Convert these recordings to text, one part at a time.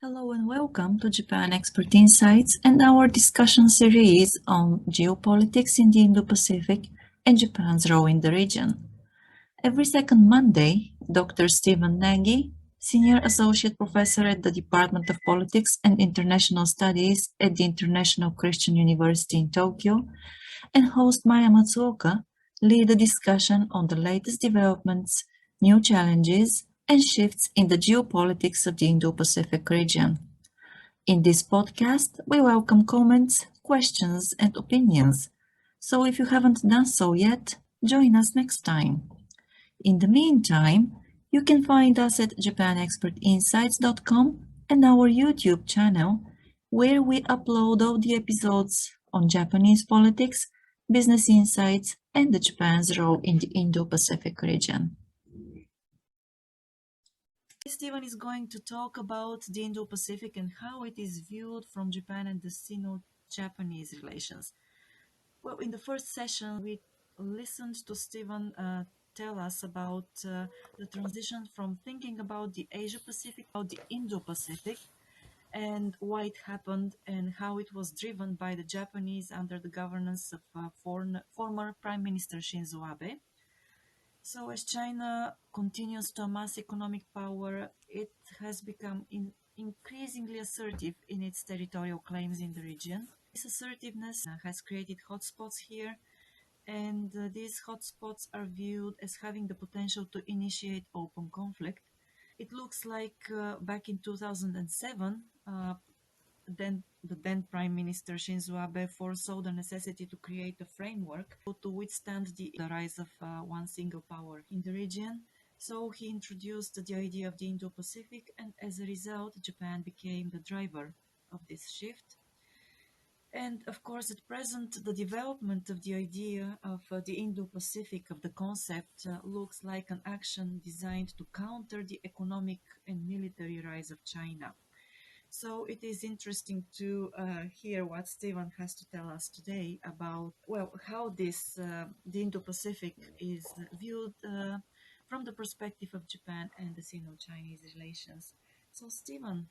Hello and welcome to Japan Expert Insights and our discussion series on geopolitics in the Indo-Pacific and Japan's role in the region. Every second Monday, Dr. Stephen Nagy, Senior Associate Professor at the Department of Politics and International Studies at the International Christian University in Tokyo, and host Maya Matsuoka lead a discussion on the latest developments, new challenges, and shifts in the geopolitics of the Indo-Pacific region. In this podcast, we welcome comments, questions, and opinions. So if you haven't done so yet, join us next time. In the meantime, you can find us at japanexpertinsights.com and our YouTube channel, where we upload all the episodes on Japanese politics, business insights, and Japan's role in the Indo-Pacific region. Stephen is going to talk about the Indo-Pacific and how it is viewed from Japan and the Sino-Japanese relations. Well, in the first session, we listened to Stephen tell us about the transition from thinking about the Asia-Pacific, about the Indo-Pacific, and why it happened and how it was driven by the Japanese under the governance of former Prime Minister Shinzo Abe. So as China continues to amass economic power, it has become increasingly assertive in its territorial claims in the region. This assertiveness has created hotspots here, and these hotspots are viewed as having the potential to initiate open conflict. It looks like back in 2007, the then Prime Minister Shinzo Abe foresaw the necessity to create a framework to withstand the rise of one single power in the region. So he introduced the idea of the Indo-Pacific, and as a result, Japan became the driver of this shift. And of course, at present, the development of the idea of the Indo-Pacific, of the concept, looks like an action designed to counter the economic and military rise of China. So it is interesting to hear what Stephen has to tell us today about, well, how the Indo-Pacific is viewed from the perspective of Japan and the Sino-Chinese relations. So Stephen,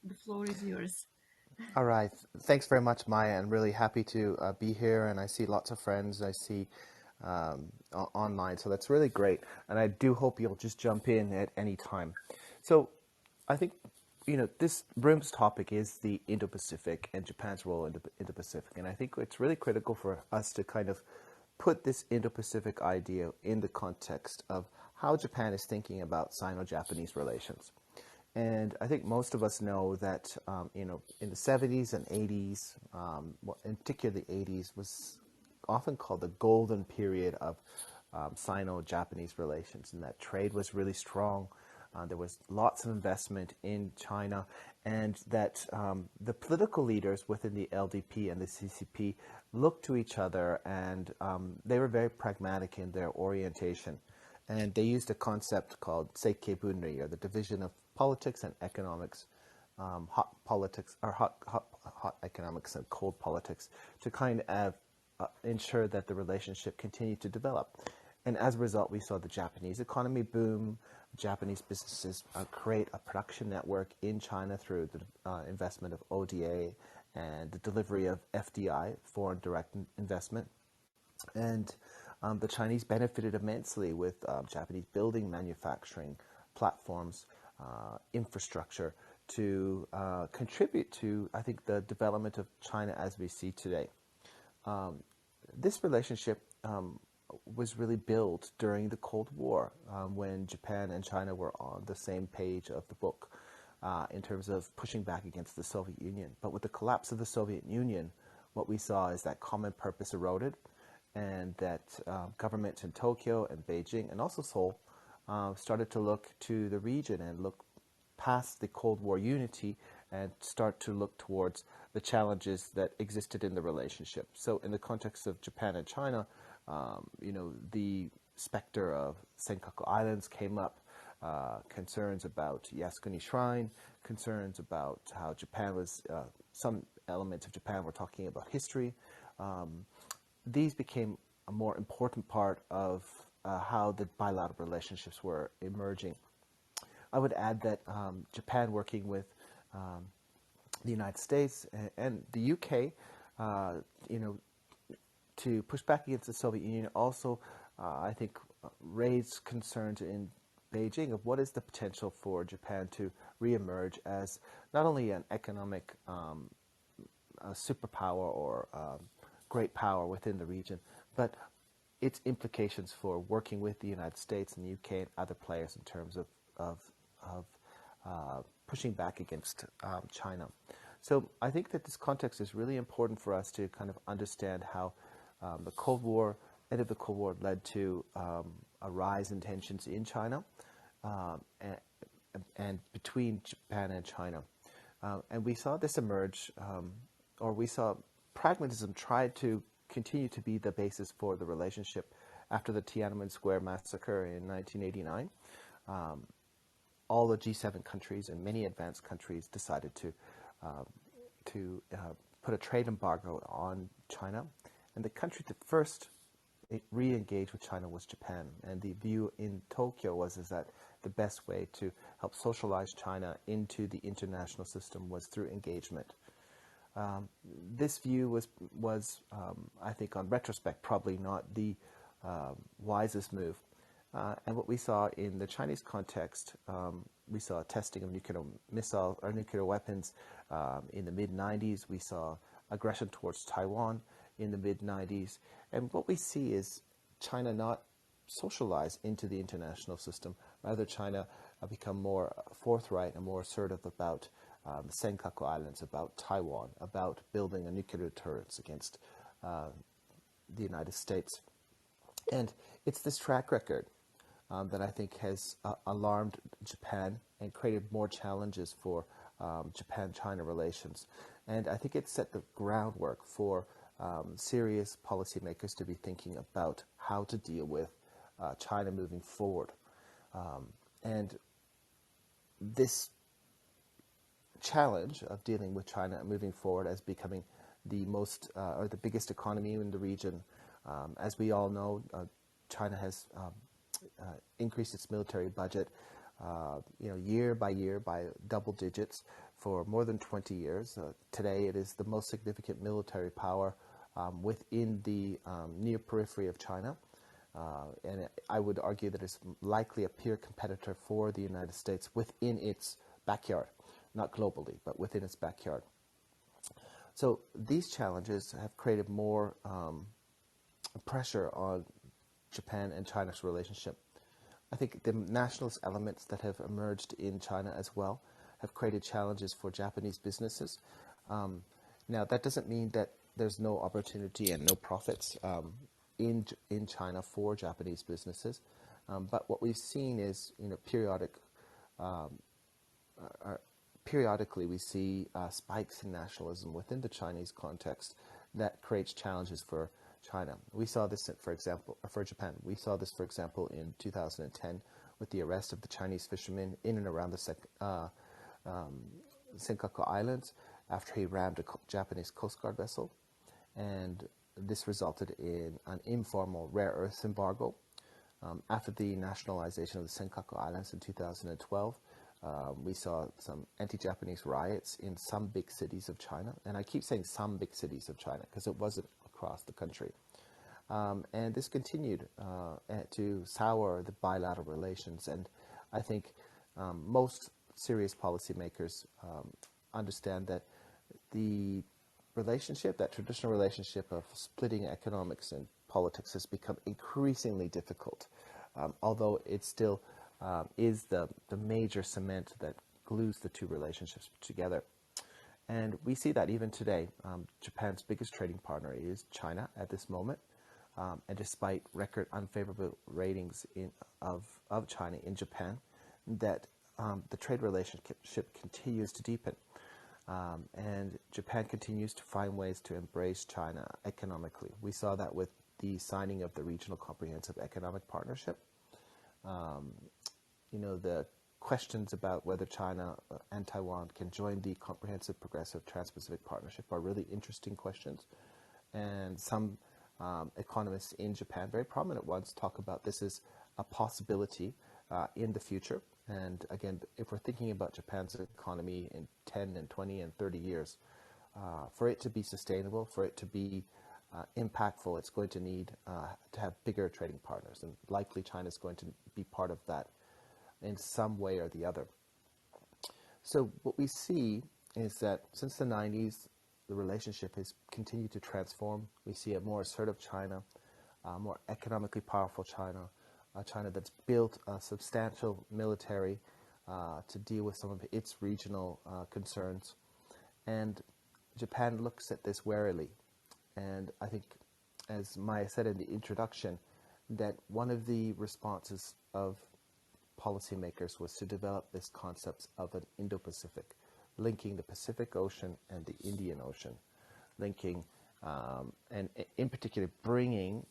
the floor is yours. All right. Thanks very much, Maya, and really happy to be here. And I see lots of friends I see online, so that's really great. And I do hope you'll just jump in at any time. So I think, this room's topic is the Indo-Pacific and Japan's role in the Indo-Pacific. And I think it's really critical for us to kind of put this Indo-Pacific idea in the context of how Japan is thinking about Sino-Japanese relations. And I think most of us know that, in the 70s and 80s, in particular the 80s, was often called the golden period of Sino-Japanese relations, and that trade was really strong. There was lots of investment in China, and that the political leaders within the LDP and the CCP looked to each other, and they were very pragmatic in their orientation. And they used a concept called Seikei Bunri, or the division of politics and economics, hot economics and cold politics, to kind of ensure that the relationship continued to develop. And as a result, we saw the Japanese economy boom. Japanese businesses create a production network in China through the investment of ODA and the delivery of FDI, foreign direct investment. And the Chinese benefited immensely with Japanese building manufacturing platforms, infrastructure to contribute to, I think, the development of China as we see today. This relationship was really built during the Cold War, when Japan and China were on the same page of the book in terms of pushing back against the Soviet Union. But with the collapse of the Soviet Union, what we saw is that common purpose eroded, and that governments in Tokyo and Beijing and also Seoul started to look to the region and look past the Cold War unity and start to look towards the challenges that existed in the relationship. So in the context of Japan and China, the specter of Senkaku Islands came up, concerns about Yasukuni Shrine, concerns about how Japan was, some elements of Japan were talking about history. These became a more important part of how the bilateral relationships were emerging. I would add that Japan, working with the United States and the UK, you know, to push back against the Soviet Union also, I think, raised concerns in Beijing of what is the potential for Japan to reemerge as not only an economic superpower or great power within the region, but its implications for working with the United States and the UK and other players in terms of pushing back against China. So I think that this context is really important for us to kind of understand how the Cold War, end of the Cold War, led to a rise in tensions in China and between Japan and China. And we saw this emerge, or we saw pragmatism try to continue to be the basis for the relationship after the Tiananmen Square massacre in 1989. All the G7 countries and many advanced countries decided to put a trade embargo on China. And the country that first re-engaged with China was Japan. And the view in Tokyo was that the best way to help socialize China into the international system was through engagement. This view was I think, on retrospect, probably not the wisest move. And what we saw in the Chinese context, we saw testing of nuclear missiles or nuclear weapons in the mid-90s. We saw aggression towards Taiwan in the mid-90s. And what we see is China not socialize into the international system. Rather, China become more forthright and more assertive about the Senkaku Islands, about Taiwan, about building a nuclear deterrence against the United States. And it's this track record that I think has alarmed Japan and created more challenges for Japan-China relations. And I think it set the groundwork for serious policymakers to be thinking about how to deal with China moving forward. And this challenge of dealing with China moving forward as becoming the most or the biggest economy in the region. As we all know, China has increased its military budget, year by year by double digits for more than 20 years. Today, it is the most significant military power within the near periphery of China. And I would argue that it's likely a peer competitor for the United States within its backyard, not globally, but within its backyard. So these challenges have created more pressure on Japan and China's relationship. I think the nationalist elements that have emerged in China as well have created challenges for Japanese businesses. Now, that doesn't mean that there's no opportunity and no profits in China for Japanese businesses. But what we've seen is, periodically we see spikes in nationalism within the Chinese context that creates challenges for China. We saw this, for Japan. We saw this, for example, in 2010 with the arrest of the Chinese fishermen in and around the Senkaku Islands after he rammed a Japanese Coast Guard vessel. And this resulted in an informal rare earths embargo. After the nationalization of the Senkaku Islands in 2012, we saw some anti-Japanese riots in some big cities of China. And I keep saying some big cities of China because it wasn't across the country. And this continued to sour the bilateral relations. And I think most serious policymakers understand that the relationship, that traditional relationship of splitting economics and politics, has become increasingly difficult, although it still is the major cement that glues the two relationships together. And we see that even today. Japan's biggest trading partner is China at this moment. And despite record unfavorable ratings of China in Japan, that the trade relationship continues to deepen. And Japan continues to find ways to embrace China economically. We saw that with the signing of the Regional Comprehensive Economic Partnership. The questions about whether China and Taiwan can join the Comprehensive Progressive Trans-Pacific Partnership are really interesting questions. And some economists in Japan, very prominent ones, talk about this as a possibility in the future. And again, if we're thinking about Japan's economy in 10 and 20 and 30 years, for it to be sustainable, for it to be impactful, it's going to need to have bigger trading partners. And likely China is going to be part of that in some way or the other. So what we see is that since the 90s, the relationship has continued to transform. We see a more assertive China, a more economically powerful China, a China that's built a substantial military to deal with some of its regional concerns. And Japan looks at this warily. And I think, as Maya said in the introduction, that one of the responses of policymakers was to develop this concept of an Indo-Pacific, linking the Pacific Ocean and the Indian Ocean, linking, and in particular bringing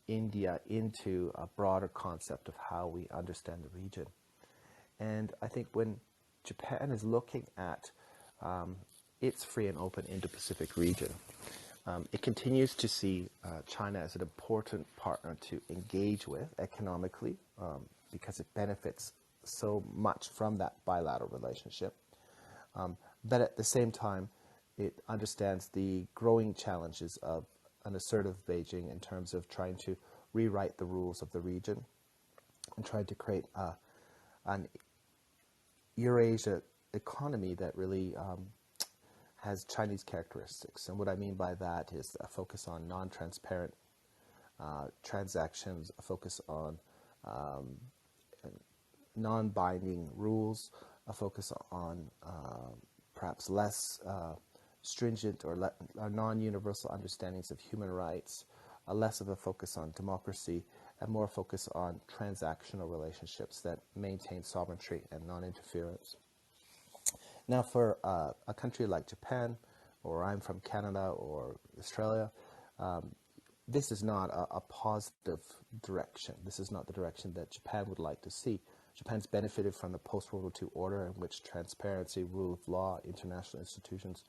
India into a broader concept of how we understand the region. And I think when Japan is looking at its free and open Indo-Pacific region, it continues to see China as an important partner to engage with economically, because it benefits so much from that bilateral relationship. But at the same time, it understands the growing challenges of an assertive Beijing in terms of trying to rewrite the rules of the region and trying to create an Eurasia economy that really has Chinese characteristics. And what I mean by that is a focus on non-transparent transactions, a focus on non-binding rules, a focus on perhaps less stringent or non-universal understandings of human rights, less of a focus on democracy, and more focus on transactional relationships that maintain sovereignty and non-interference. Now, for a country like Japan, or I'm from Canada or Australia, this is not a positive direction. This is not the direction that Japan would like to see. Japan's benefited from the post-World War II order in which transparency, rule of law, international institutions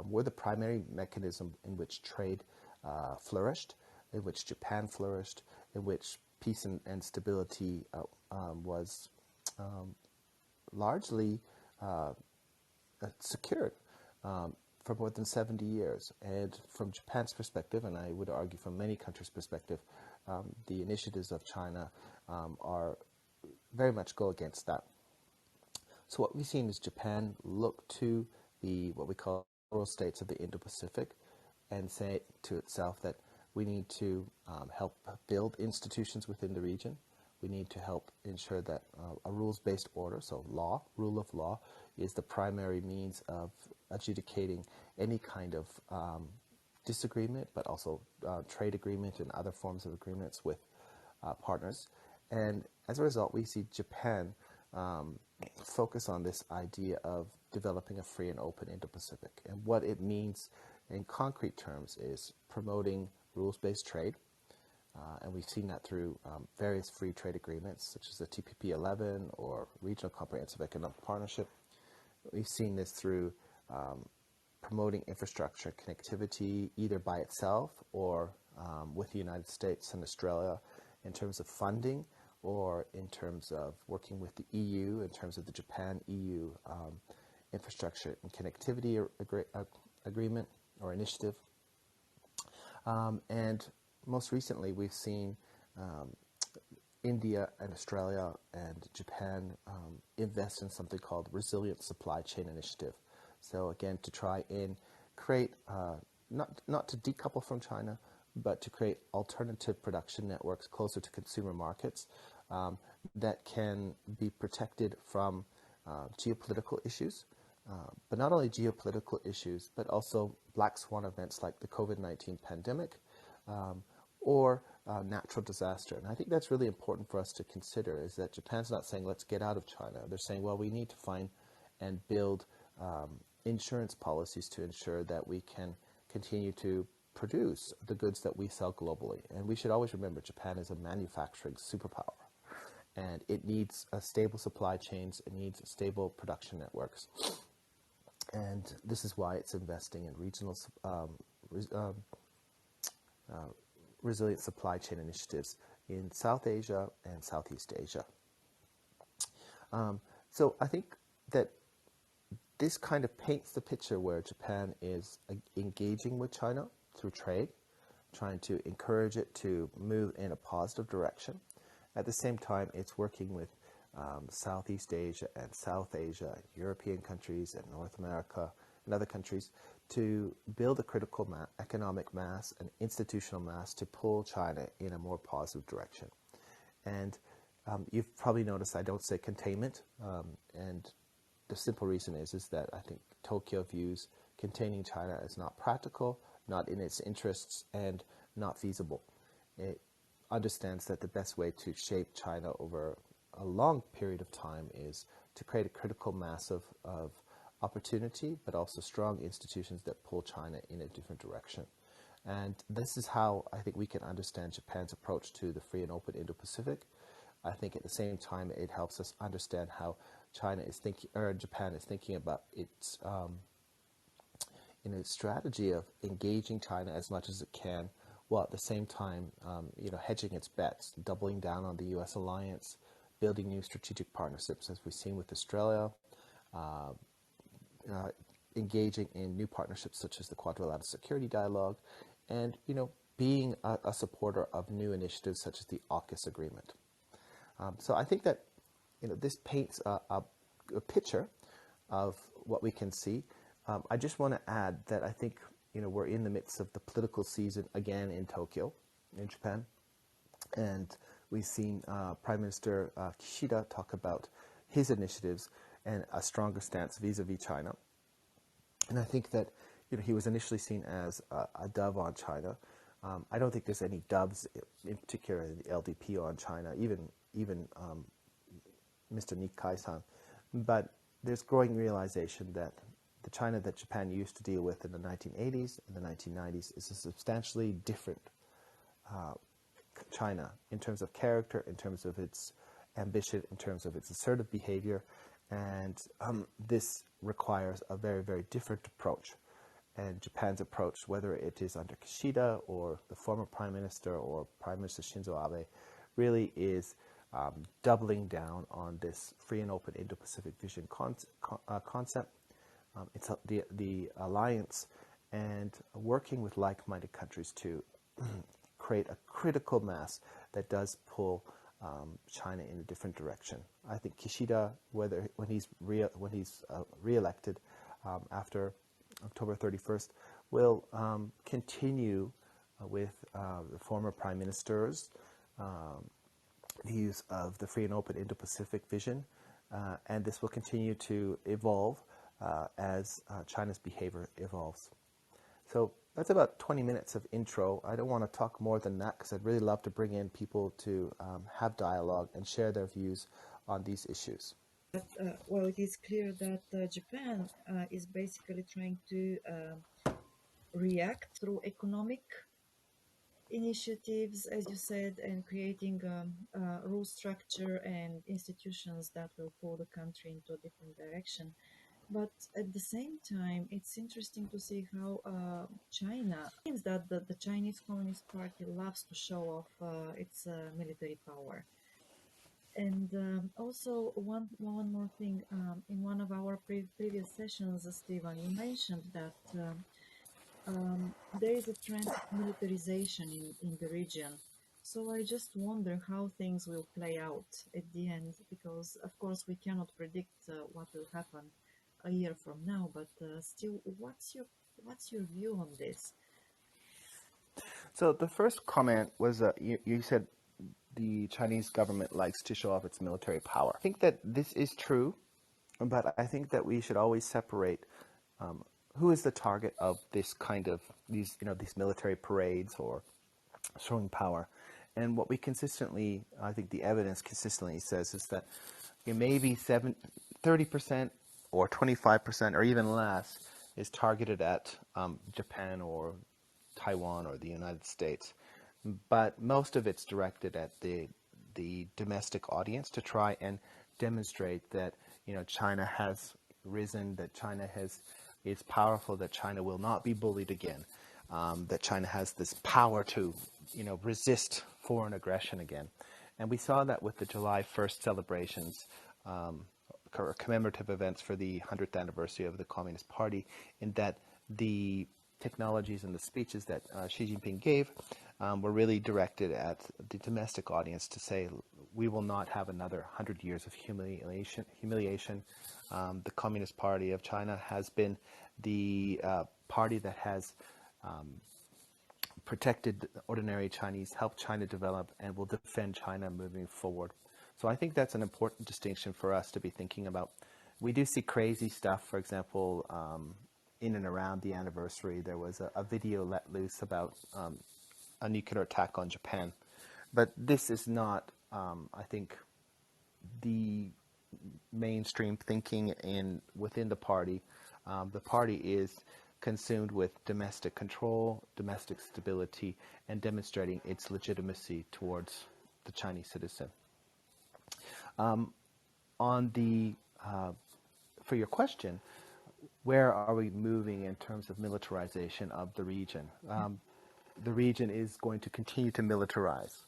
were the primary mechanism in which trade flourished, in which Japan flourished, in which peace and stability was largely secured for more than 70 years. And from Japan's perspective, and I would argue from many countries' perspective, the initiatives of China are very much go against that. So what we've seen is Japan look to the what we call rural states of the Indo-Pacific and say to itself that we need to help build institutions within the region. We need to help ensure that a rules-based order, so law, rule of law, is the primary means of adjudicating any kind of disagreement, but also trade agreement and other forms of agreements with partners. And as a result, we see Japan focus on this idea of developing a free and open Indo-Pacific. And what it means in concrete terms is promoting rules-based trade. And we've seen that through various free trade agreements, such as the TPP-11 or Regional Comprehensive Economic Partnership. We've seen this through promoting infrastructure connectivity, either by itself or with the United States and Australia in terms of funding, or in terms of working with the EU, in terms of the Japan-EU infrastructure and connectivity agreement or initiative. And most recently, we've seen India and Australia and Japan invest in something called Resilient Supply Chain Initiative. So again, to try and create, not to decouple from China, but to create alternative production networks closer to consumer markets that can be protected from geopolitical issues, but not only geopolitical issues, but also black swan events like the COVID-19 pandemic, or natural disaster. And I think that's really important for us to consider, is that Japan's not saying, let's get out of China. They're saying, well, we need to find and build insurance policies to ensure that we can continue to produce the goods that we sell globally. And we should always remember Japan is a manufacturing superpower. And it needs stable supply chains, it needs stable production networks. And this is why it's investing in regional resilient supply chain initiatives in South Asia and Southeast Asia. So I think that this kind of paints the picture where Japan is engaging with China through trade, trying to encourage it to move in a positive direction. At the same time, it's working with Southeast Asia and South Asia, European countries and North America and other countries to build a critical economic mass and institutional mass to pull China in a more positive direction. And you've probably noticed I don't say containment, and the simple reason is that I think Tokyo views containing China as not practical, not in its interests, and not feasible. It understands that the best way to shape China over a long period of time is to create a critical mass of opportunity, but also strong institutions that pull China in a different direction. And this is how I think we can understand Japan's approach to the free and open Indo-Pacific. I think at the same time it helps us understand how China is thinking, or Japan is thinking about its strategy of engaging China as much as it can, while at the same time, hedging its bets, doubling down on the U.S. alliance, building new strategic partnerships, as we've seen with Australia, engaging in new partnerships such as the Quadrilateral Security Dialogue, and being a supporter of new initiatives such as the AUKUS agreement. So I think that this paints a picture of what we can see. I just want to add that I think we're in the midst of the political season again in Tokyo, in Japan, and we've seen Prime Minister Kishida talk about his initiatives and a stronger stance vis-a-vis China. And I think that he was initially seen as a dove on China. I don't think there's any doves, in particular in the LDP, on China, even Mr. Nikai-san. But there's growing realization that the China that Japan used to deal with in the 1980s and the 1990s is a substantially different China in terms of character, in terms of its ambition, in terms of its assertive behavior, and this requires a very, very different approach. And Japan's approach, whether it is under Kishida or the former Prime Minister or Prime Minister Shinzo Abe, really is doubling down on this free and open Indo-Pacific vision concept. It's the alliance and working with like-minded countries to create a critical mass that does pull China in a different direction. I think Kishida, when he's re-elected after October 31st, will continue with the former Prime Minister's views of the free and open Indo-Pacific vision, and this will continue to evolve as China's behavior evolves. So that's about 20 minutes of intro. I don't want to talk more than that because I'd really love to bring in people to have dialogue and share their views on these issues. Well, it is clear that Japan is basically trying to react through economic initiatives, as you said, and creating rule structure and institutions that will pull the country into a different direction. But at the same time, it's interesting to see how China seems that the Chinese Communist Party loves to show off its military power. And also, one more thing. In one of our previous sessions, Stephen, you mentioned that there is a trend of militarization in the region. So I just wonder how things will play out at the end, because of course we cannot predict what will happen a year from now. But still, what's your view on this? So the first comment was you said the Chinese government likes to show off its military power. I think that this is true, but I think that we should always separate who is the target of this kind of these military parades or showing power. And what we consistently, I think the evidence consistently says is that maybe 30% or 25% or even less is targeted at Japan or Taiwan or the United States. But most of it's directed at the domestic audience to try and demonstrate that China has risen, that China is powerful, that China will not be bullied again, that China has this power to resist foreign aggression again. And we saw that with the July 1st celebrations commemorative events for the 100th anniversary of the Communist Party, in that the technologies and the speeches that Xi Jinping gave were really directed at the domestic audience to say, we will not have another 100 years of humiliation. The Communist Party of China has been the party that has protected ordinary Chinese, helped China develop, and will defend China moving forward. So I think that's an important distinction for us to be thinking about. We do see crazy stuff, for example, in and around the anniversary, there was a video let loose about a nuclear attack on Japan. But this is not, I think, the mainstream thinking within the party. The party is consumed with domestic control, domestic stability, and demonstrating its legitimacy towards the Chinese citizen. For your question, where are we moving in terms of militarization of the region? The region is going to continue to militarize.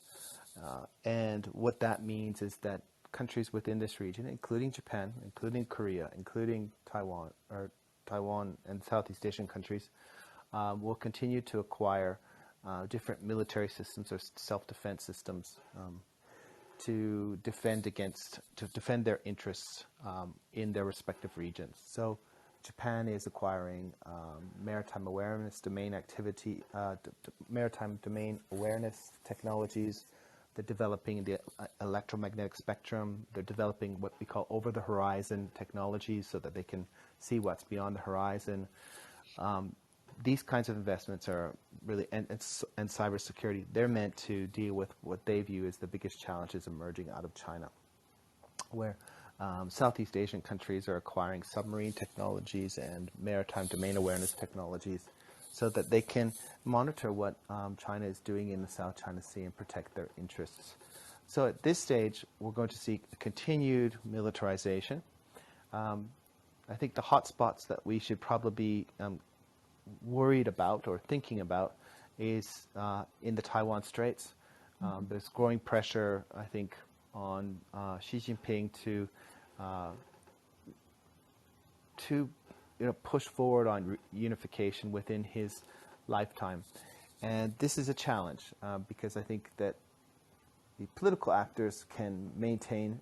And what that means is that countries within this region, including Japan, including Korea, including Taiwan and Southeast Asian countries, will continue to acquire different military systems or self-defense systems to defend their interests in their respective regions. So Japan is acquiring maritime awareness, maritime domain awareness technologies. They're developing the electromagnetic spectrum. They're developing what we call over-the-horizon technologies so that they can see what's beyond the horizon. These kinds of investments are really, and cybersecurity, they're meant to deal with what they view as the biggest challenges emerging out of China, where Southeast Asian countries are acquiring submarine technologies and maritime domain awareness technologies so that they can monitor what China is doing in the South China Sea and protect their interests. So at this stage, we're going to see continued militarization. I think the hotspots that we should probably be worried about or thinking about is in the Taiwan Straits. There's growing pressure, I think, on Xi Jinping to push forward on unification within his lifetime. And this is a challenge because I think that the political actors can maintain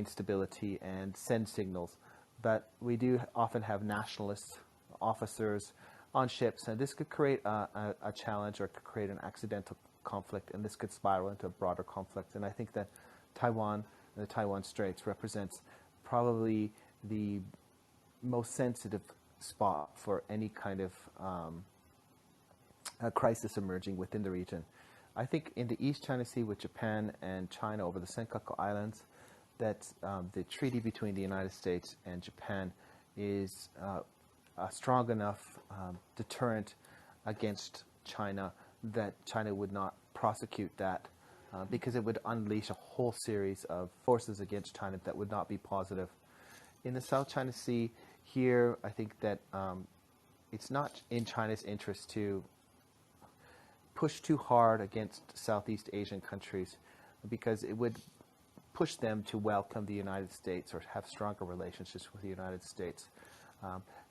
stability and send signals, but we do often have nationalist officers on ships, and this could create a challenge or could create an accidental conflict, and this could spiral into a broader conflict. And I think that Taiwan and the Taiwan Straits represents probably the most sensitive spot for any kind of a crisis emerging within the region. I think in the East China Sea with Japan and China over the Senkaku Islands, that the treaty between the United States and Japan is a strong enough deterrent against China that China would not prosecute that because it would unleash a whole series of forces against China that would not be positive. In the South China Sea, here, I think that it's not in China's interest to push too hard against Southeast Asian countries because it would push them to welcome the United States or have stronger relationships with the United States.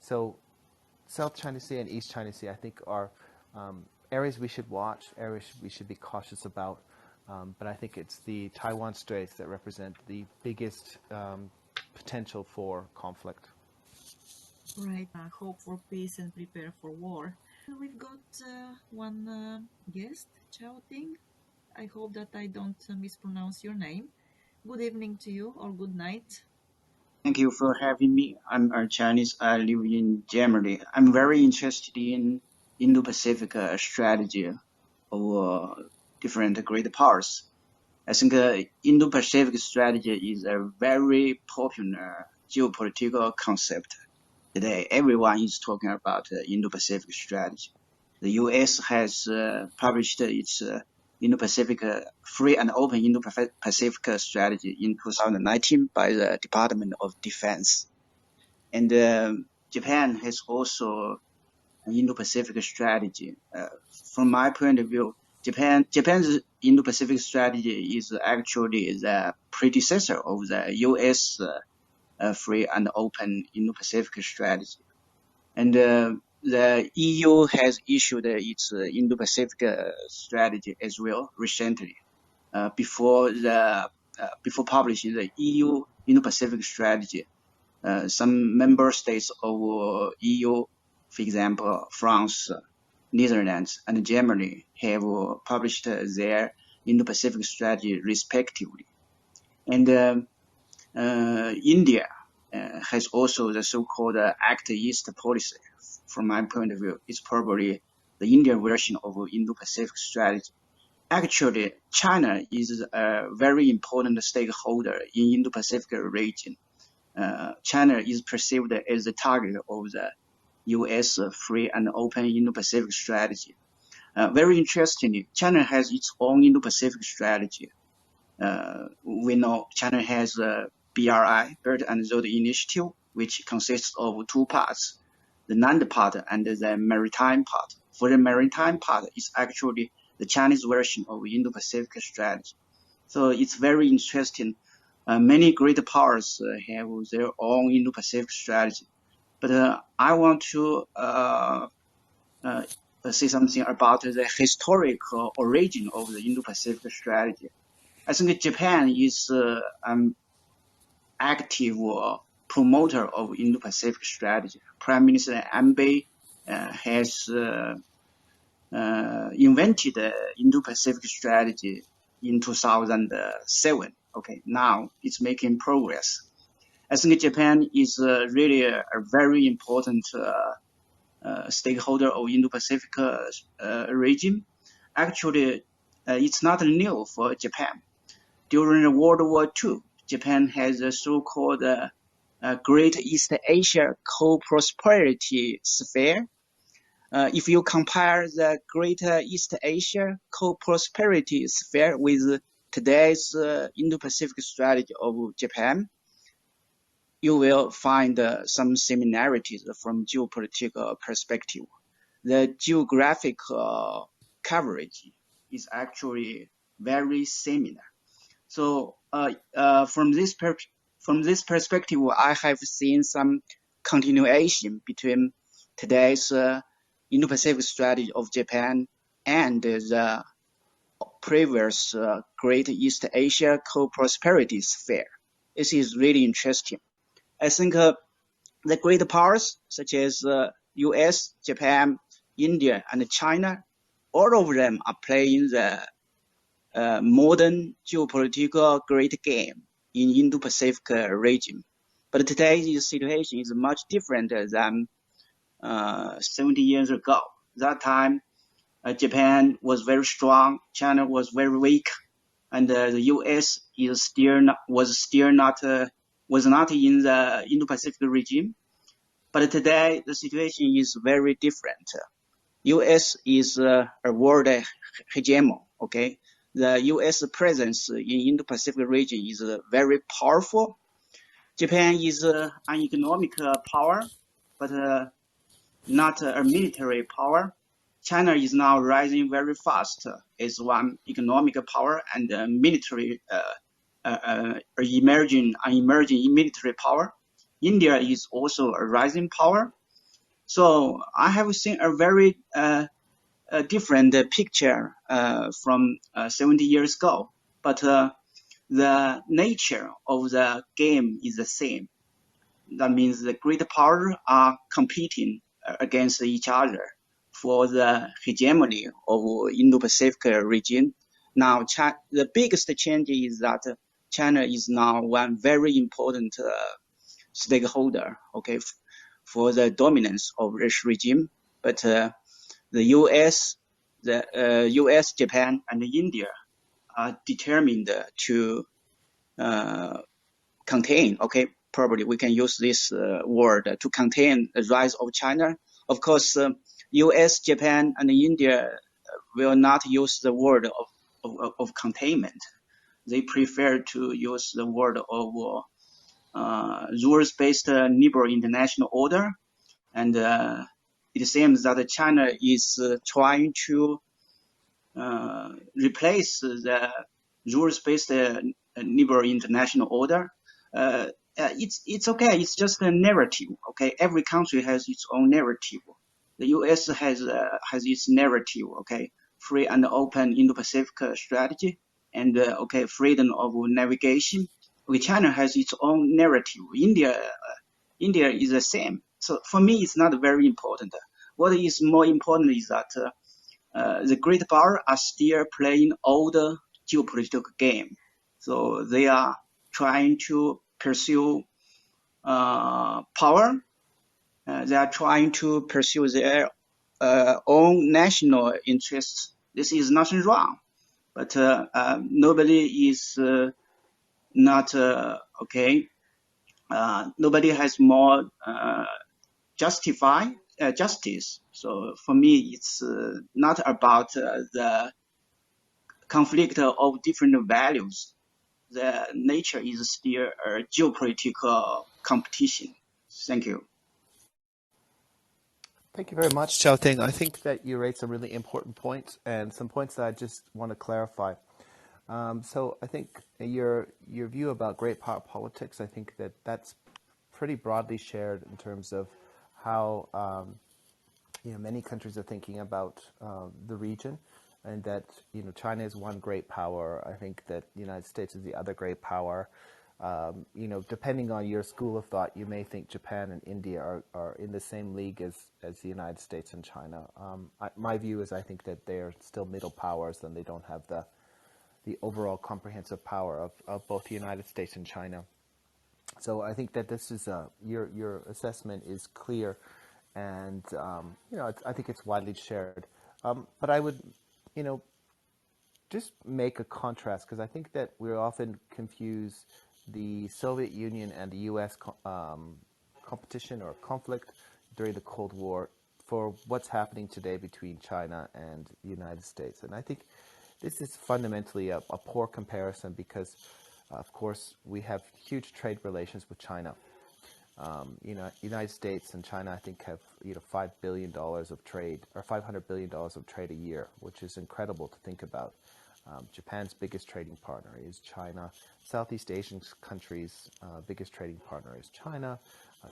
So South China Sea and East China Sea, I think, are areas we should watch, areas we should be cautious about. But I think it's the Taiwan Straits that represent the biggest potential for conflict. Right. Hope for peace and prepare for war. We've got one guest, Chao Ting. I hope that I don't mispronounce your name. Good evening to you, or good night. Thank you for having me. I'm a Chinese. I live in Germany. I'm very interested in Indo-Pacific strategy of different great powers. I think Indo-Pacific strategy is a very popular geopolitical concept today. Everyone is talking about Indo-Pacific strategy. The U.S. has published its Indo-Pacific free and open Indo-Pacific strategy in 2019 by the Department of Defense. And Japan has also an Indo-Pacific strategy. From my point of view, Japan's Indo-Pacific strategy is actually the predecessor of the U.S. Free and open Indo-Pacific strategy. And the EU has issued its Indo-Pacific strategy as well recently. Before publishing the EU Indo-Pacific strategy, some member states of EU, for example, France, Netherlands, and Germany have published their Indo-Pacific strategy respectively. And India has also the so-called Act East policy. From my point of view, it's probably the Indian version of Indo-Pacific strategy. Actually, China is a very important stakeholder in Indo-Pacific region. China is perceived as the target of the U.S. free and open Indo-Pacific strategy. Very interestingly, China has its own Indo-Pacific strategy. We know China has a BRI, Belt and Road Initiative, which consists of two parts, the land part and the maritime part. For the maritime part, it's actually the Chinese version of Indo-Pacific strategy. So it's very interesting. Many great powers have their own Indo-Pacific strategy. But I want to say something about the historical origin of the Indo-Pacific strategy. I think Japan is an active promoter of Indo-Pacific strategy. Prime Minister Abe has invented the Indo-Pacific strategy in 2007. Okay, now it's making progress. I think Japan is really a very important stakeholder of Indo-Pacific region. Actually, it's not new for Japan. During World War II, Japan has a so-called Great East Asia Co-Prosperity Sphere. If you compare the Greater East Asia Co-Prosperity Sphere with today's Indo-Pacific strategy of Japan, you will find some similarities from geopolitical perspective. The geographic coverage is actually very similar. So from this perspective, I have seen some continuation between today's Indo-Pacific strategy of Japan and the previous Great East Asia Co-Prosperity Sphere. This is really interesting. I think the great powers such as US, Japan, India, and China, all of them are playing the modern geopolitical great game in Indo-Pacific region. But today's situation is much different than 70 years ago. That time, Japan was very strong, China was very weak, and the US was not in the Indo-Pacific region. But today, the situation is very different. US is a world hegemon, okay? The US presence in Indo-Pacific region is very powerful. Japan is an economic power, but not a military power. China is now rising very fast as one economic power and military emerging military power. India is also a rising power. So I have seen a very different picture from 70 years ago, but the nature of the game is the same. That means the great powers are competing against each other for the hegemony of Indo-Pacific region. Now, the biggest change is that China is now one very important stakeholder, okay, for the dominance of this regime. But the US, Japan, and India are determined to contain, okay, probably we can use this word to contain the rise of China. Of course, US, Japan, and India will not use the word of containment. They prefer to use the word of rules-based liberal international order. And it seems that China is trying to replace the rules-based liberal international order. It's okay. It's just a narrative. Okay, every country has its own narrative. The U.S. has its narrative. Okay, free and open Indo-Pacific strategy, and okay, freedom of navigation. Okay, China has its own narrative. India is the same. So for me, it's not very important. What is more important is that the great power are still playing older geopolitical game. So they are trying to pursue power. They are trying to pursue their own national interests. This is nothing wrong, but nobody is not okay. Nobody has more justice. So for me, it's not about the conflict of different values. The nature is still a geopolitical competition. Thank you. Thank you very much, Xiao Ting. I think that you raised some really important points and some points that I just want to clarify. So I think your view about great power politics, I think that that's pretty broadly shared in terms of how many countries are thinking about the region, and that China is one great power. I think that the United States is the other great power. Depending on your school of thought, you may think Japan and India are in the same league as the United States and China. My view is I think that they are still middle powers, and they don't have the overall comprehensive power of both the United States and China. So I think that this is your assessment is clear, and I think it's widely shared. But I would, just make a contrast, because I think that we often confuse the Soviet Union and the U.S. Competition or conflict during the Cold War for what's happening today between China and the United States. And I think this is fundamentally a poor comparison because, of course, we have huge trade relations with China. United States and China, I think, have $5 billion of trade, or $500 billion of trade a year, which is incredible to think about. Japan's biggest trading partner is China. Southeast Asian countries' biggest trading partner is China.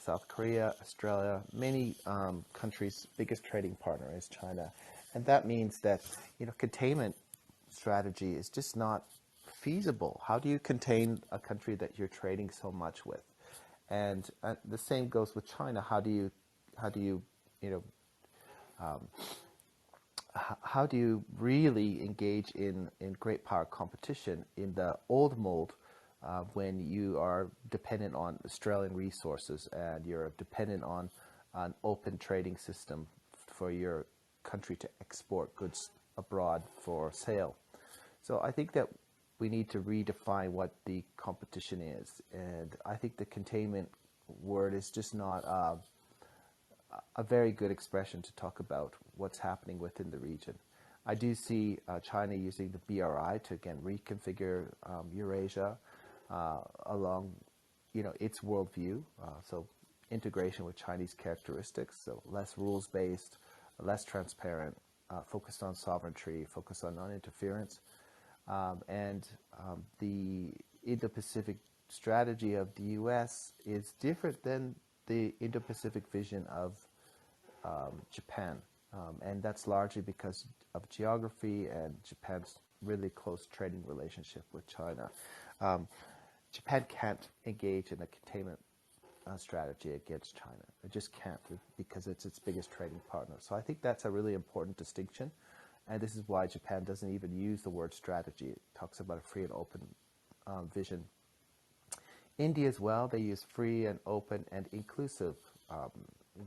South Korea, Australia, many countries' biggest trading partner is China. And that means that containment strategy is just not feasible. How do you contain a country that you're trading so much with? And the same goes with China. How do you really engage in great power competition in the old mold when you are dependent on Australian resources and you're dependent on an open trading system for your country to export goods abroad for sale? So I think that we need to redefine what the competition is. And I think the containment word is just not a very good expression to talk about what's happening within the region. I do see China using the BRI to, again, reconfigure Eurasia along its worldview. So integration with Chinese characteristics, so less rules-based, less transparent, focused on sovereignty, focused on non-interference. And the Indo-Pacific strategy of the U.S. is different than the Indo-Pacific vision of Japan. And that's largely because of geography and Japan's really close trading relationship with China. Japan can't engage in a containment strategy against China. It just can't, because it's its biggest trading partner. So I think that's a really important distinction. And this is why Japan doesn't even use the word strategy. It talks about a free and open vision. India as well, they use free and open and inclusive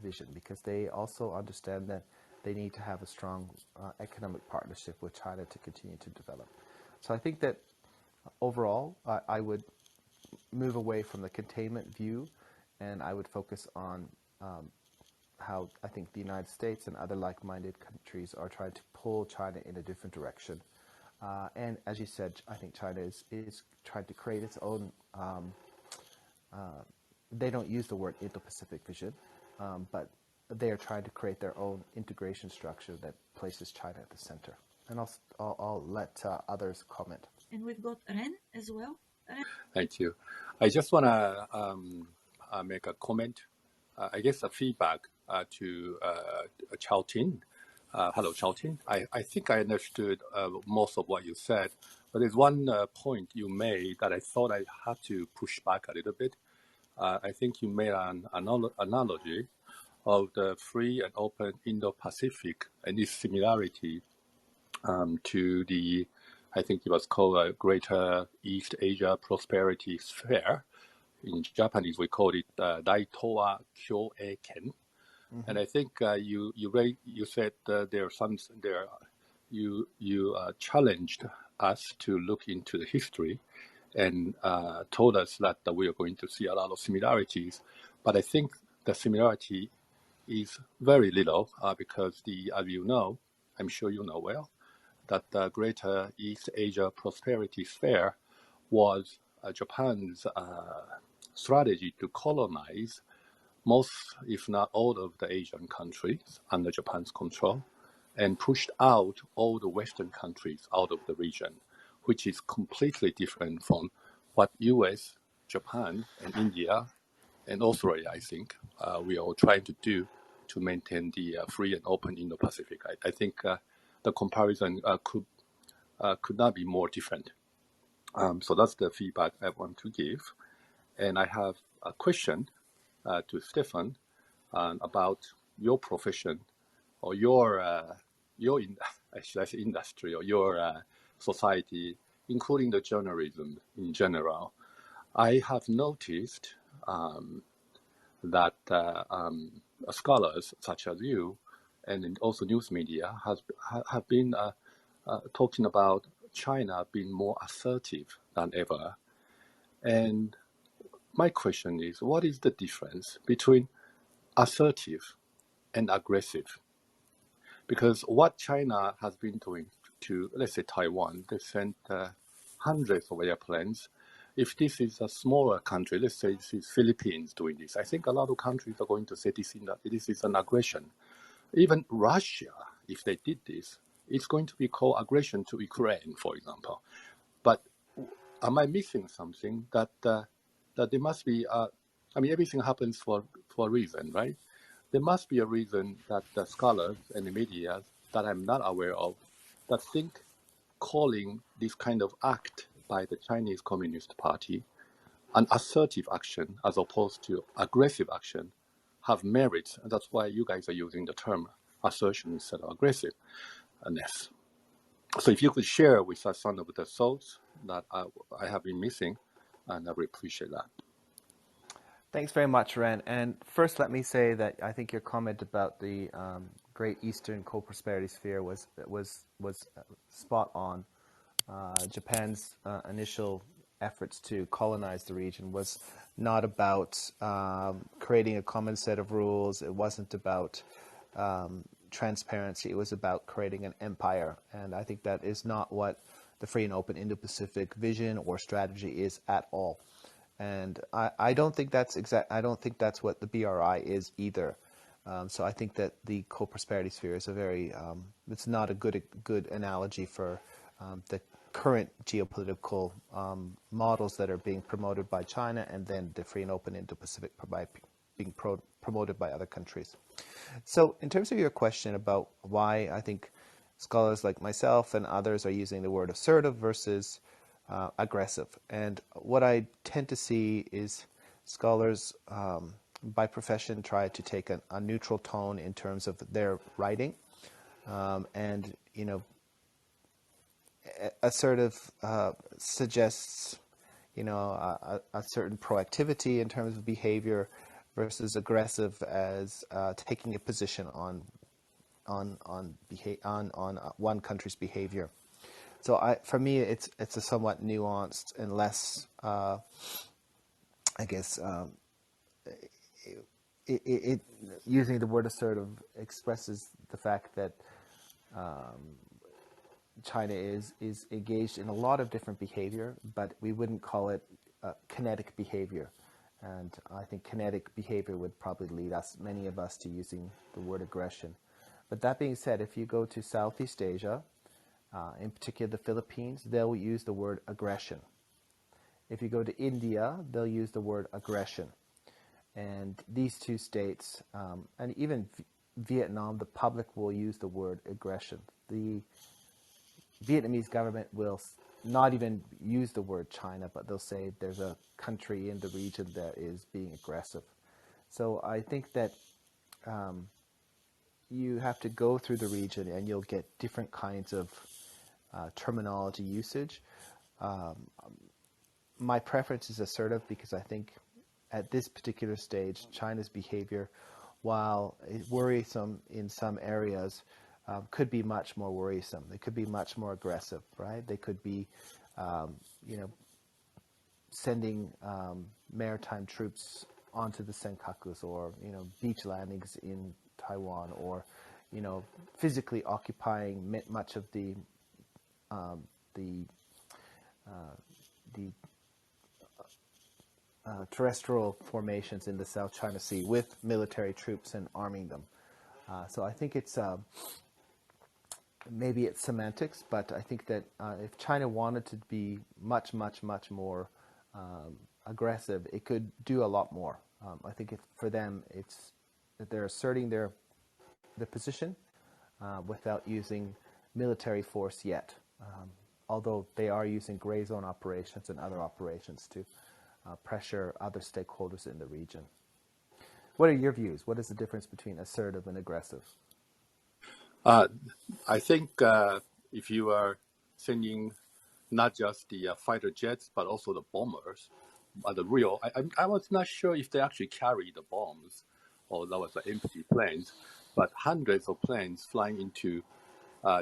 vision, because they also understand that they need to have a strong economic partnership with China to continue to develop. So I think that overall, I would move away from the containment view, and I would focus on how I think the United States and other like-minded countries are trying to pull China in a different direction. And as you said, I think China is trying to create its own, they don't use the word Indo-Pacific vision, but they are trying to create their own integration structure that places China at the center. and I'll let others comment. And we've got Ren as well. Ren? Thank you. I just want to make a comment, I guess a feedback to Chao Tin. Hello, Chao Tin. I think I understood most of what you said, but there's one point you made that I thought I had to push back a little bit. I think you made an analogy of the free and open Indo-Pacific and its similarity to the, I think it was called a Greater East Asia Prosperity Sphere. In Japanese, we call it Daitowa Kyoeiken. And I think you said you challenged us to look into the history and told us that we are going to see a lot of similarities. But I think the similarity is very little because as you know, I'm sure you know well, that the Greater East Asia Prosperity Sphere was Japan's strategy to colonize most, if not all, of the Asian countries under Japan's control and pushed out all the Western countries out of the region, which is completely different from what US, Japan, and India, and Australia, I think, we are all trying to do to maintain the free and open Indo-Pacific. I think the comparison could not be more different. So that's the feedback I want to give. And I have a question to Stefan about your profession or your should I say industry or your society, including the journalism in general. I have noticed that scholars such as you and also news media have been talking about China being more assertive than ever. And my question is, what is the difference between assertive and aggressive? Because what China has been doing to, let's say, Taiwan, they sent hundreds of airplanes. If this is a smaller country, let's say this is Philippines doing this, I think a lot of countries are going to say this is an aggression. Even Russia, if they did this, it's going to be called aggression to Ukraine, for example. But am I missing something that there must be? Everything happens for a reason, right? There must be a reason that the scholars and the media that I'm not aware of that think calling this kind of act by the Chinese Communist Party an assertive action as opposed to aggressive action have merit. And that's why you guys are using the term assertion instead of aggressiveness. So if you could share with us some of the thoughts that I have been missing, and I would appreciate that. Thanks very much, Ren. And first, let me say that I think your comment about the Great Eastern Co-Prosperity Sphere was spot on. Japan's initial efforts to colonize the region was not about creating a common set of rules. It wasn't about transparency. It was about creating an empire. And I think that is not what the free and open Indo-Pacific vision or strategy is at all. And I don't think that's I don't think that's what the BRI is either. So I think that the co-prosperity sphere is a very it's not a good analogy for the current geopolitical models that are being promoted by China, and then the free and open Indo-Pacific being promoted by other countries. So in terms of your question about why I think scholars like myself and others are using the word assertive versus aggressive. And what I tend to see is scholars by profession try to take a neutral tone in terms of their writing. And, assertive suggests, a certain proactivity in terms of behavior versus aggressive as taking a position on one country's behavior. So for me, it's a somewhat nuanced and less, using the word assertive expresses the fact that China is engaged in a lot of different behavior, but we wouldn't call it kinetic behavior. And I think kinetic behavior would probably lead many of us, to using the word aggression. But that being said, if you go to Southeast Asia, In particular, the Philippines, they'll use the word aggression. If you go to India, they'll use the word aggression. And these two states, and even Vietnam, the public will use the word aggression. The Vietnamese government will not even use the word China, but they'll say there's a country in the region that is being aggressive. So I think that you have to go through the region and you'll get different kinds of terminology usage. My preference is assertive because I think at this particular stage, China's behavior, while worrisome in some areas, could be much more worrisome. They could be much more aggressive, right? They could be, sending maritime troops onto the Senkakus, or beach landings in Taiwan, or physically occupying much of the terrestrial formations in the South China Sea with military troops and arming them. So I think it's maybe it's semantics, but I think that if China wanted to be much, much, much more aggressive, it could do a lot more. I think for them, it's that they're asserting their position without using military force yet, although they are using gray zone operations and other operations to pressure other stakeholders in the region. What are your views? What is the difference between assertive and aggressive? I think if you are sending not just the fighter jets, but also the bombers, the real, I was not sure if they actually carry the bombs or that was empty planes, but hundreds of planes flying into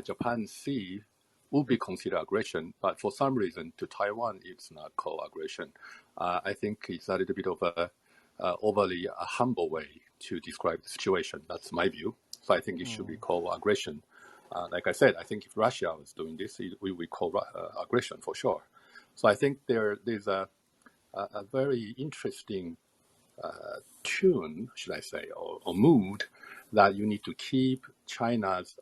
Japan's sea would be considered aggression. But for some reason, to Taiwan, it's not called aggression. I think it's a little bit of a overly humble way to describe the situation. That's my view. So I think it should be called aggression. Like I said, I think if Russia was doing this, we would call aggression for sure. So I think there's a very interesting tune, should I say, or mood that you need to keep China's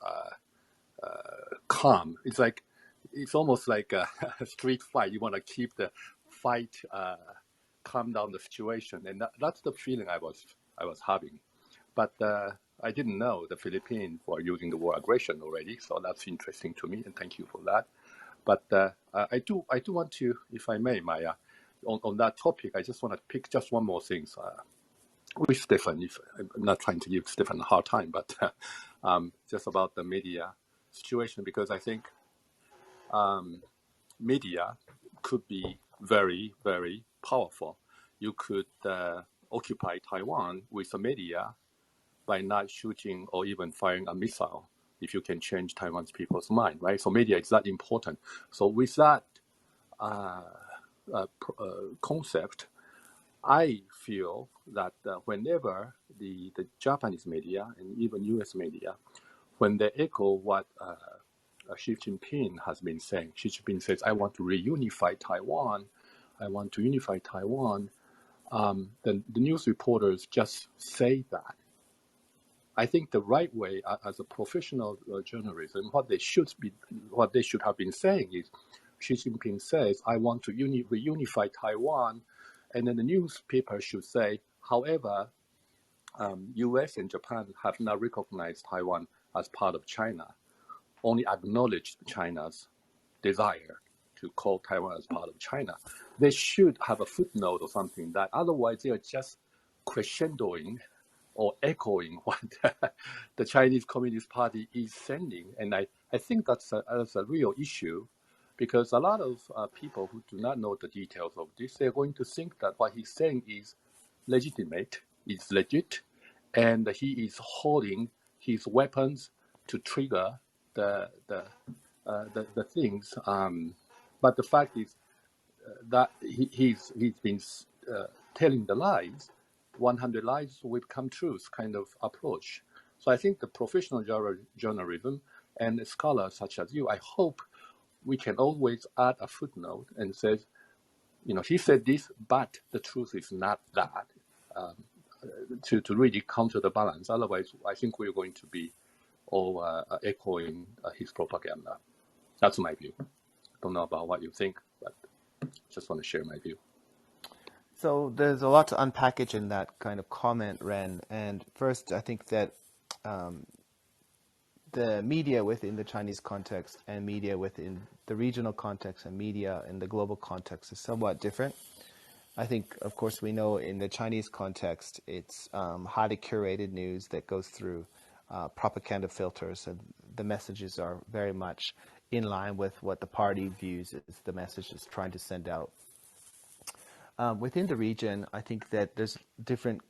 calm. It's almost like a street fight. You want to keep the fight, calm down the situation, and that's the feeling I was having. But I didn't know the Philippines were using the word aggression already, so that's interesting to me, and thank you for that. But I do want to, if I may, Maya, on that topic, I just want to pick just one more thing with Stefan. If I'm not trying to give Stefan a hard time, but just about the media situation, because I think media could be very, very powerful. You could occupy Taiwan with the media by not shooting or even firing a missile if you can change Taiwan's people's mind, right? So media is that important. So with that concept, I feel that whenever the Japanese media and even US media, when they echo what Xi Jinping has been saying, Xi Jinping says, I want to reunify Taiwan, I want to unify Taiwan, then the news reporters just say that. I think the right way, as a professional journalism, what they should have been saying is, Xi Jinping says, I want to reunify Taiwan, and then the newspaper should say, however, US and Japan have not recognized Taiwan as part of China, only acknowledged China's desire to call Taiwan as part of China. They should have a footnote or something that otherwise they are just crescendoing or echoing what the Chinese Communist Party is sending. And I think that's a real issue, because a lot of people who do not know the details of this, they're going to think that what he's saying is legitimate, is legit, and he is holding his weapons to trigger the things. But the fact is that he's been telling the lies, 100 lies will become truth kind of approach. So I think the professional journalism and scholars such as you, I hope we can always add a footnote and say, he said this, but the truth is not that, to really counter the balance. Otherwise, I think we're going to be all echoing his propaganda. That's my view. I don't know about what you think, but just want to share my view. So there's a lot to unpackage in that kind of comment, Ren. And first, I think that the media within the Chinese context and media within the regional context and media in the global context is somewhat different. I think, of course, we know in the Chinese context, it's highly curated news that goes through propaganda filters, and the messages are very much in line with what the party views as the message is trying to send out. Within the region, I think that there's different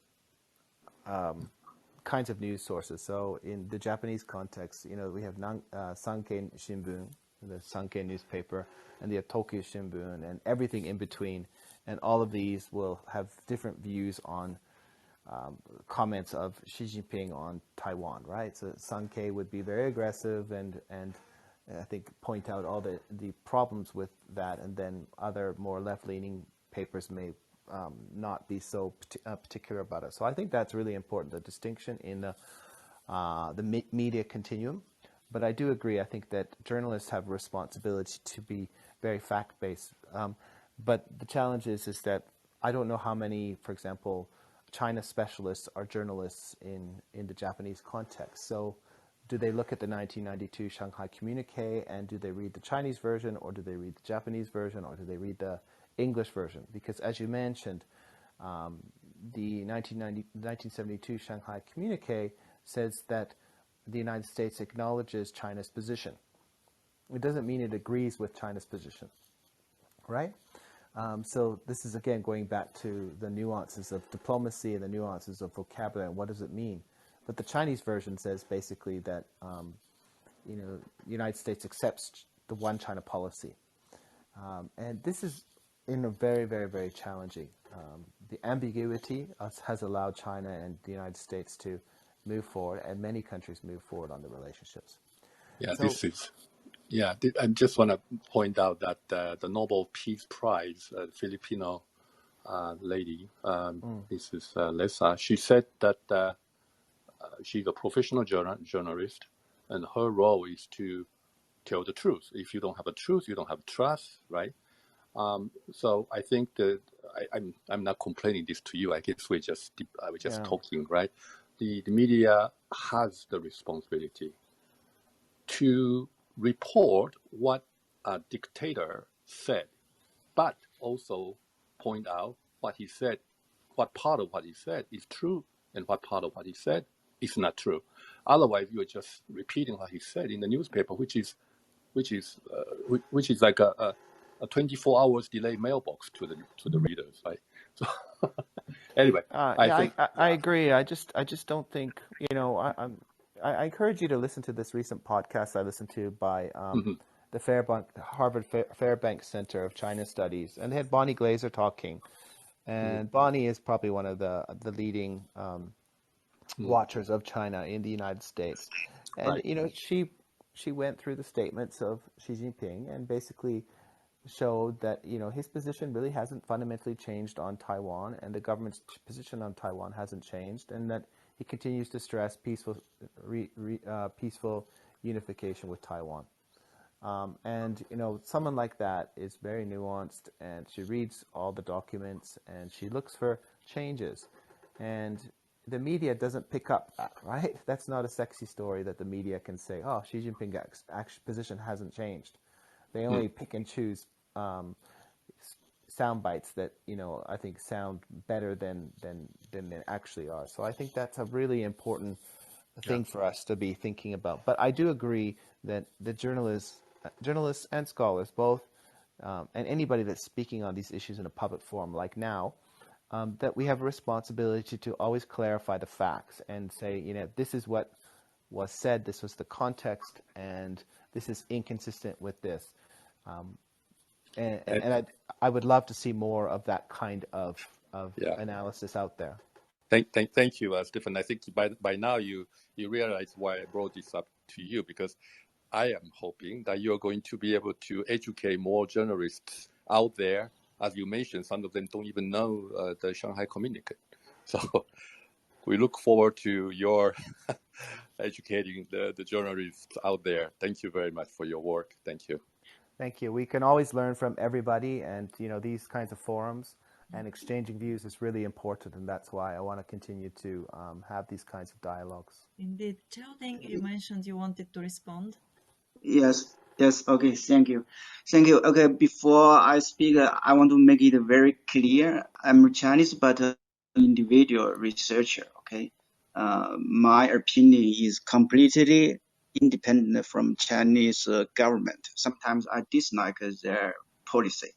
kinds of news sources. So in the Japanese context, we have Sankei Shimbun, the Sankei newspaper, and the Tokyo Shimbun, and everything in between. And all of these will have different views on comments of Xi Jinping on Taiwan, right? So Sankei would be very aggressive and I think point out all the problems with that, and then other more left-leaning papers may not be so particular about it. So I think that's really important, the distinction in the media continuum. But I do agree, I think that journalists have a responsibility to be very fact-based. But the challenge is that I don't know how many, for example, China specialists are journalists in the Japanese context. So do they look at the 1992 Shanghai Communique and do they read the Chinese version, or do they read the Japanese version, or do they read the English version? Because as you mentioned, the 1972 Shanghai Communique says that the United States acknowledges China's position. It doesn't mean it agrees with China's position, right? So this is, again, going back to the nuances of diplomacy and the nuances of vocabulary and what does it mean. But the Chinese version says basically that the United States accepts the one China policy. And this is very, very, very challenging. The ambiguity has allowed China and the United States to move forward, and many countries move forward on the relationships. Yeah, So, I just want to point out that the Nobel Peace Prize, Filipino lady, this is Lesa, she said that she's a professional journalist, and her role is to tell the truth. If you don't have a truth, you don't have trust, right? So I think that I'm not complaining this to you. I guess we're just talking, right? The media has the responsibility to report what a dictator said, but also point out what he said, what part of what he said is true, and what part of what he said is not true. Otherwise, you're just repeating what he said in the newspaper, which is like a 24 hours delay mailbox to the readers, right? So anyway, I agree. I just don't think, I encourage you to listen to this recent podcast I listened to by the Harvard Fairbanks Center of China Studies, and they had Bonnie Glaser talking, and Bonnie is probably one of the leading watchers of China in the United States, and she went through the statements of Xi Jinping and basically showed that his position really hasn't fundamentally changed on Taiwan, and the government's position on Taiwan hasn't changed, and that he continues to stress peaceful unification with Taiwan. And someone like that is very nuanced, and she reads all the documents and she looks for changes, and the media doesn't pick up that, right? That's not a sexy story that the media can say, oh, Xi Jinping's position hasn't changed. They only pick and choose sound bites that I think sound better than they actually are. So I think that's a really important thing for us to be thinking about. But I do agree that the journalists and scholars both, and anybody that's speaking on these issues in a public forum like now, that we have a responsibility to always clarify the facts and say, this is what was said, this was the context, and this is inconsistent with this. And I would love to see more of that kind of analysis out there. Thank you, Stephen. I think by now you realize why I brought this up to you, because I am hoping that you're going to be able to educate more journalists out there. As you mentioned, some of them don't even know the Shanghai Communique. So we look forward to your educating the journalists out there. Thank you very much for your work. Thank you. Thank you. We can always learn from everybody, and these kinds of forums and exchanging views is really important, and that's why I want to continue to have these kinds of dialogues. Indeed. Xiaoting, you mentioned you wanted to respond. Yes, yes. Okay, thank you. Thank you. Okay, before I speak, I want to make it very clear. I'm Chinese, but individual researcher. Okay, my opinion is completely independent from Chinese government. Sometimes I dislike their policy.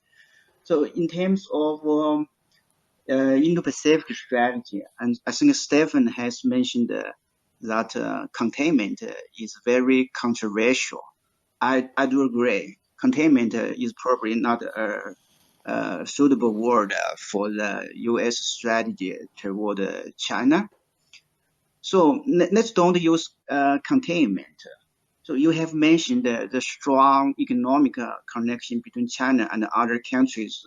So in terms of Indo-Pacific strategy, and I think Stephen has mentioned that containment is very controversial. I do agree. Containment is probably not a suitable word for the U.S. strategy toward China. So let's don't use containment. So you have mentioned the strong economic connection between China and other countries,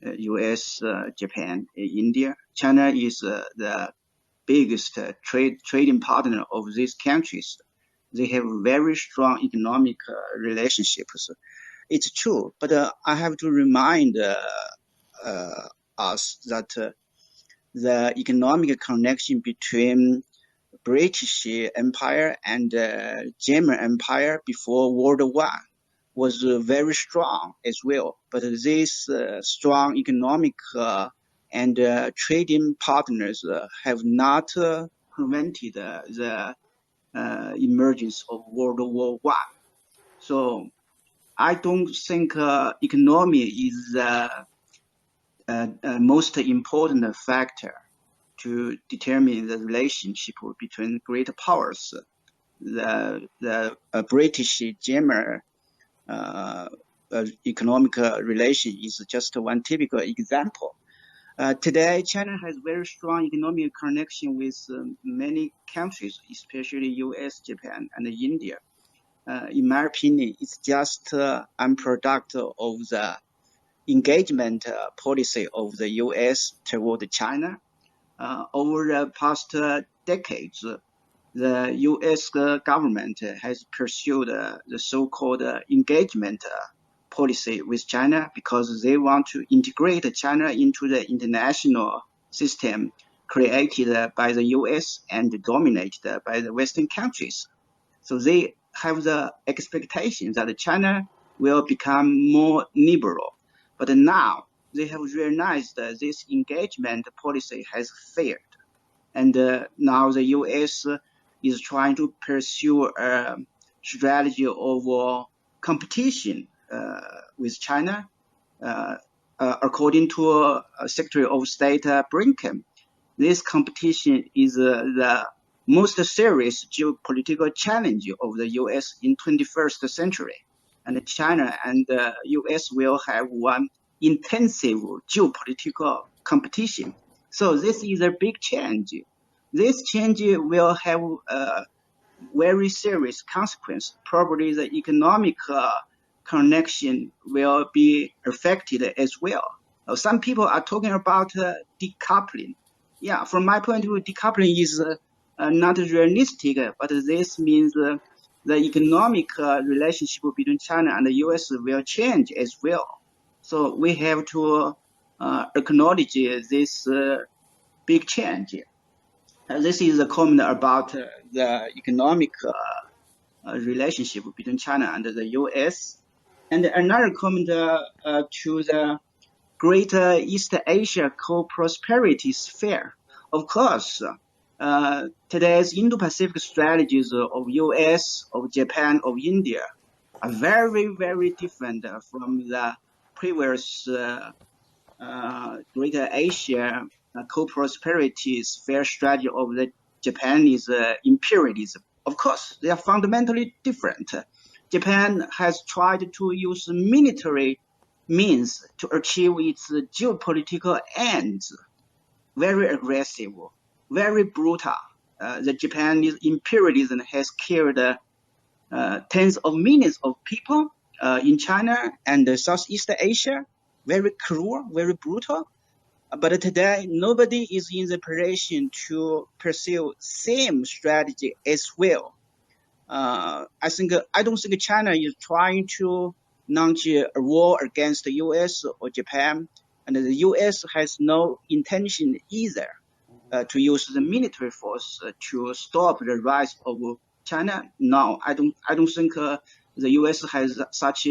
U.S., Japan, India. China is the biggest trading partner of these countries. They have very strong economic relationships. It's true, but I have to remind us that the economic connection between British Empire and German Empire before World War was very strong as well. But these strong economic and trading partners have not prevented the emergence of World War I. So I don't think economy is the most important factor to determine the relationship between great powers. The British German economic relation is just one typical example. Today, China has very strong economic connection with many countries, especially U.S., Japan, and India. In my opinion, it's just a product of the engagement policy of the U.S. toward China. Over the past decades, the U.S. government has pursued the so-called engagement policy with China because they want to integrate China into the international system created by the U.S. and dominated by the Western countries. So they have the expectation that China will become more liberal. But now they have realized that this engagement policy has failed. And now the U.S. is trying to pursue a strategy of competition with China. According to Secretary of State Blinken, this competition is the most serious geopolitical challenge of the U.S. in 21st century. And China and the U.S. will have one intensive geopolitical competition. So this is a big change. This change will have a very serious consequence. Probably the economic connection will be affected as well. Some people are talking about decoupling. Yeah, from my point of view, decoupling is not realistic, but this means the economic relationship between China and the U.S. will change as well. So we have to acknowledge this big change. This is a comment about the economic relationship between China and the U.S. And another comment to the Greater East Asia Co-Prosperity Sphere. Of course, today's Indo-Pacific strategies of U.S., of Japan, of India are very, very different from the previous Greater Asia Co-Prosperity Sphere strategy of the Japanese imperialism. Of course, they are fundamentally different. Japan has tried to use military means to achieve its geopolitical ends. Very aggressive, very brutal. The Japanese imperialism has killed tens of millions of people in China and Southeast Asia. Very cruel, very brutal. But today, nobody is in the position to pursue same strategy as well. I don't think China is trying to launch a war against the U.S. or Japan, and the U.S. has no intention either to use the military force to stop the rise of China. No, I don't think the U.S. has such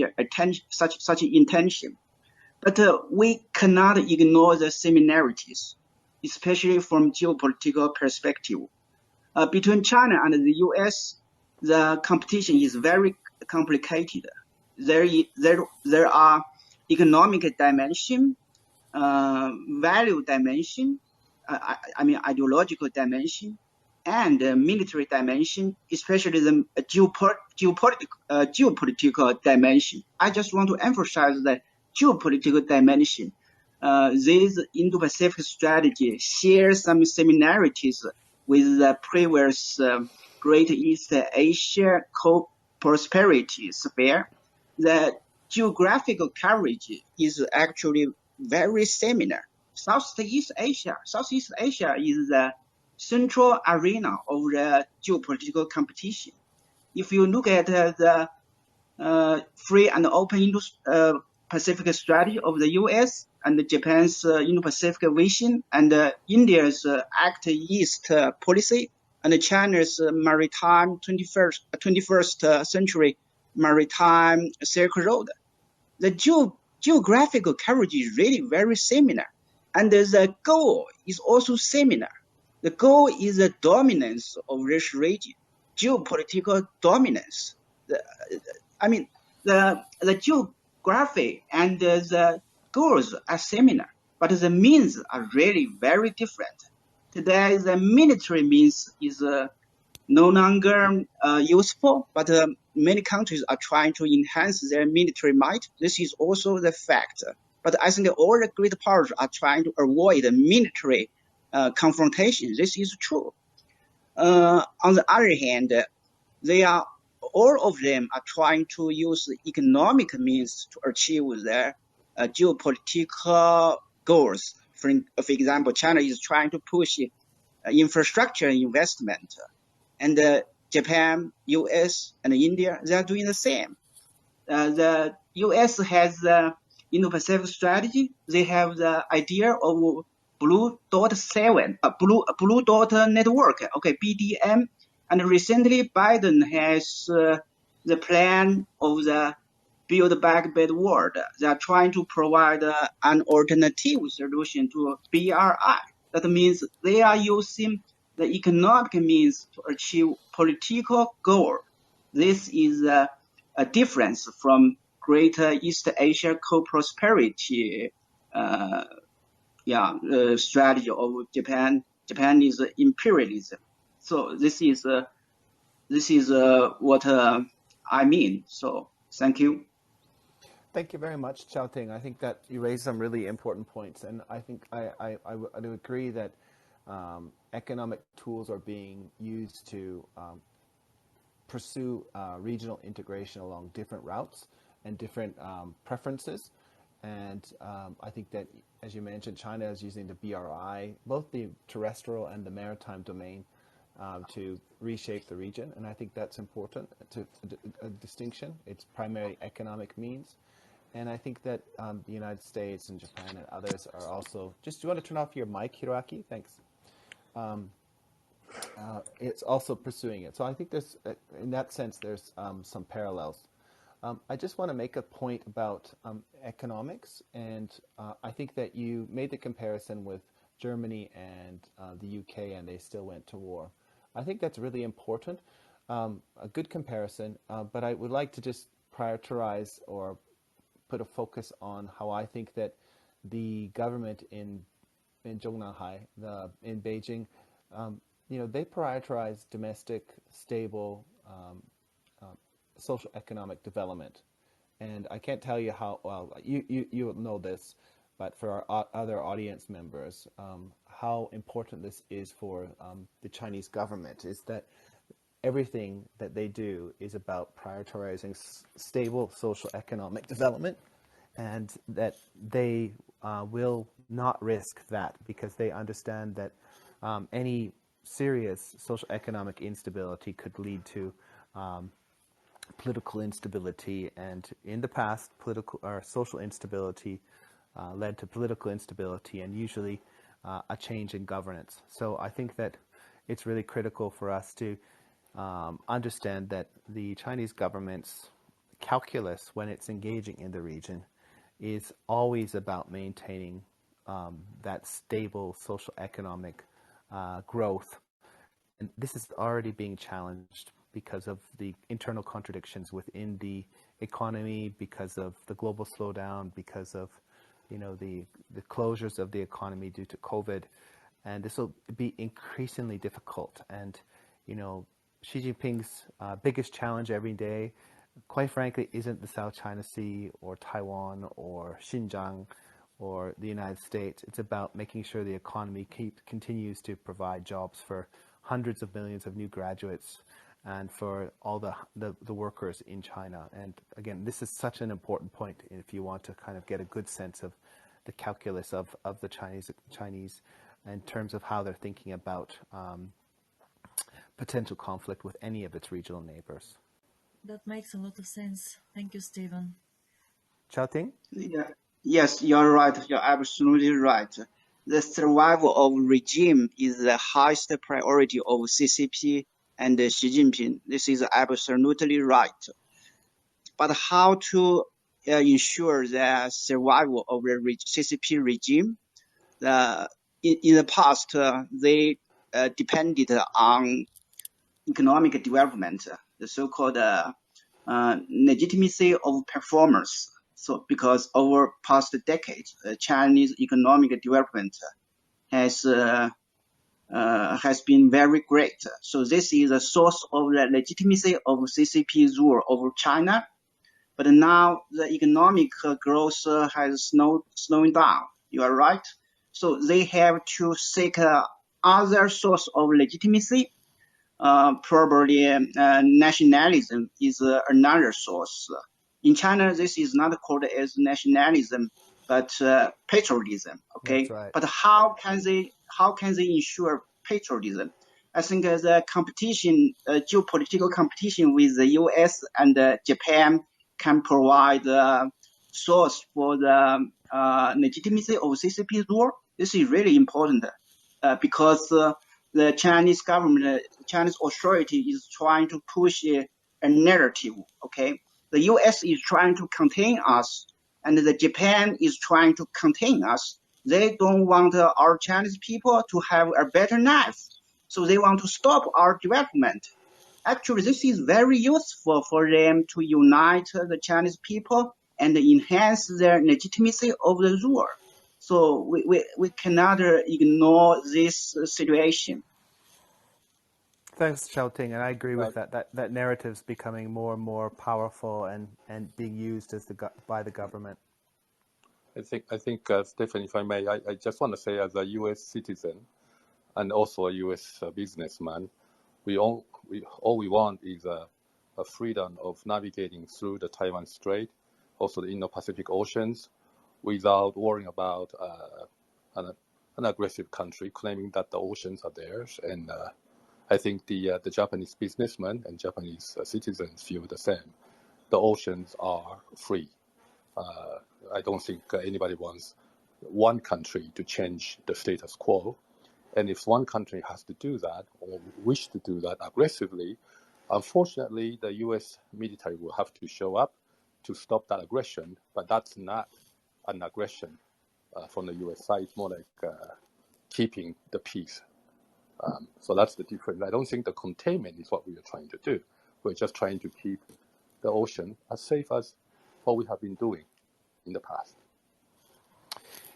intention. But we cannot ignore the similarities, especially from geopolitical perspective. Between China and the US, the competition is very complicated. There are economic dimension, value dimension, I mean ideological dimension, and military dimension, especially the geopolitical dimension. I just want to emphasize the geopolitical dimension. This Indo-Pacific strategy shares some similarities with the previous Great East Asia co-prosperity sphere. The geographical coverage is actually very similar. Southeast Asia is the central arena of the geopolitical competition. If you look at the free and open Indo-Pacific strategy of the U.S. and Japan's Indo-Pacific vision, and India's Act East policy, and China's maritime 21st century maritime Silk Road, the geographical coverage is really very similar, and the goal is also similar. The goal is the dominance of this region, geopolitical dominance. The geography and the goals are similar, but the means are really very different. Today, the military means is no longer useful, but many countries are trying to enhance their military might. This is also the fact. But I think all the great powers are trying to avoid military confrontation. This is true. On the other hand, all of them are trying to use economic means to achieve their geopolitical goals. For example, China is trying to push infrastructure investment, and Japan, US, and India, they are doing the same. The US has the Indo-Pacific strategy. They have the idea of Blue Dot Network, okay, BDM. And recently, Biden has the plan of the Build Back Better World. They are trying to provide an alternative solution to BRI. That means they are using the economic means to achieve political goal. This is a difference from Greater East Asia co-prosperity strategy of Japan. Japan is imperialism. So this is what I mean. So thank you. Thank you very much, Chao Ting. I think that you raised some really important points, and I think I would agree that economic tools are being used to pursue regional integration along different routes and different preferences. And I think that, as you mentioned, China is using the BRI, both the terrestrial and the maritime domain, to reshape the region. And I think that's important, a distinction. It's primary economic means. And I think that the United States and Japan and others are also, do you want to turn off your mic, Hiroaki? Thanks. It's also pursuing it. So I think there's, in that sense, there's some parallels. I just want to make a point about economics, and I think that you made the comparison with Germany and the UK, and they still went to war. I think that's really important, a good comparison, but I would like to just prioritize or put a focus on how I think that the government in Zhongnanhai, in Beijing, they prioritize domestic, stable, social economic development. And I can't tell you how well you know this, but for our other audience members, how important this is for the Chinese government is that everything that they do is about prioritizing stable social economic development, and that they will not risk that, because they understand that any serious social economic instability could lead to political instability, and in the past, political or social instability led to political instability and usually a change in governance. So I think that it's really critical for us to understand that the Chinese government's calculus when it's engaging in the region is always about maintaining that stable social economic growth. And this is already being challenged because of the internal contradictions within the economy, because of the global slowdown, because of the closures of the economy due to COVID, and this will be increasingly difficult. And Xi Jinping's biggest challenge every day, quite frankly, isn't the South China Sea or Taiwan or Xinjiang or the United States. It's about making sure the economy continues to provide jobs for hundreds of millions of new graduates and for all the workers in China. And again, this is such an important point if you want to kind of get a good sense of the calculus of the Chinese in terms of how they're thinking about potential conflict with any of its regional neighbors. That makes a lot of sense. Thank you, Stephen. Xiaoting? Yeah. Yes, you're right. You're absolutely right. The survival of regime is the highest priority of CCP and Xi Jinping. This is absolutely right. But how to ensure the survival of the CCP regime? In the past, they depended on economic development, the so-called legitimacy of performance. So, because over past decades, Chinese economic development has been very great. So this is a source of the legitimacy of CCP's rule over China. But now the economic growth has slowing down. You are right. So they have to seek other source of legitimacy. Probably nationalism is another source. In China, this is not called as nationalism, but patriotism. Okay, That's right. but how can they ensure patriotism? I think the competition, geopolitical competition with the U.S. and Japan can provide a source for the legitimacy of CCP's rule. This is really important because the Chinese government, Chinese authority is trying to push a narrative. Okay, the U.S. is trying to contain us, and the Japan is trying to contain us. They don't want our Chinese people to have a better life, so they want to stop our development. Actually, this is very useful for them to unite the Chinese people and enhance their legitimacy of the rule. So we cannot ignore this situation. Thanks, Xiaoting, and I agree Uh, with that. That narrative's becoming more and more powerful and being used by the government. I think, Stephen, if I may, I just want to say, as a U.S. citizen and also a U.S. Businessman, all we want is a freedom of navigating through the Taiwan Strait, also the Indo-Pacific Oceans, without worrying about an aggressive country claiming that the oceans are theirs. And I think the Japanese businessmen and Japanese citizens feel the same. The oceans are free. I don't think anybody wants one country to change the status quo. And if one country has to do that or wish to do that aggressively, unfortunately, the U.S. military will have to show up to stop that aggression. But that's not an aggression from the U.S. side. It's more like keeping the peace. So that's the difference. I don't think the containment is what we are trying to do. We're just trying to keep the ocean as safe as what we have been doing in the past.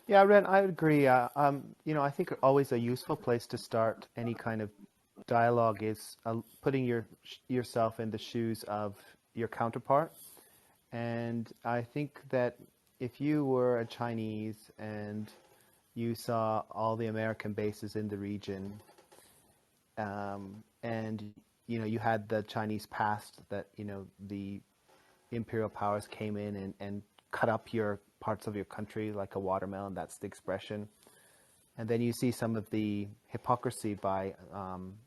Yeah, Ren, I would agree. I think always a useful place to start any kind of dialogue is putting yourself in the shoes of your counterpart. And I think that if you were a Chinese and you saw all the American bases in the region, and you had the Chinese past that the imperial powers came in and cut up your parts of your country like a watermelon. That's the expression. And then you see some of the hypocrisy by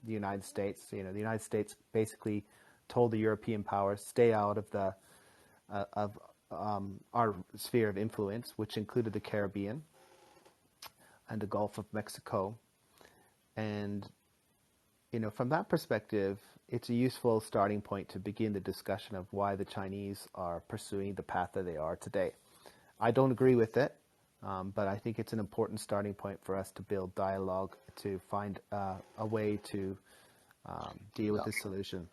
the United States. The United States basically told the European powers, stay out of the of our sphere of influence, which included the Caribbean and the Gulf of Mexico. And from that perspective, it's a useful starting point to begin the discussion of why the Chinese are pursuing the path that they are today. I don't agree with it, but I think it's an important starting point for us to build dialogue to find a way to deal with this solution.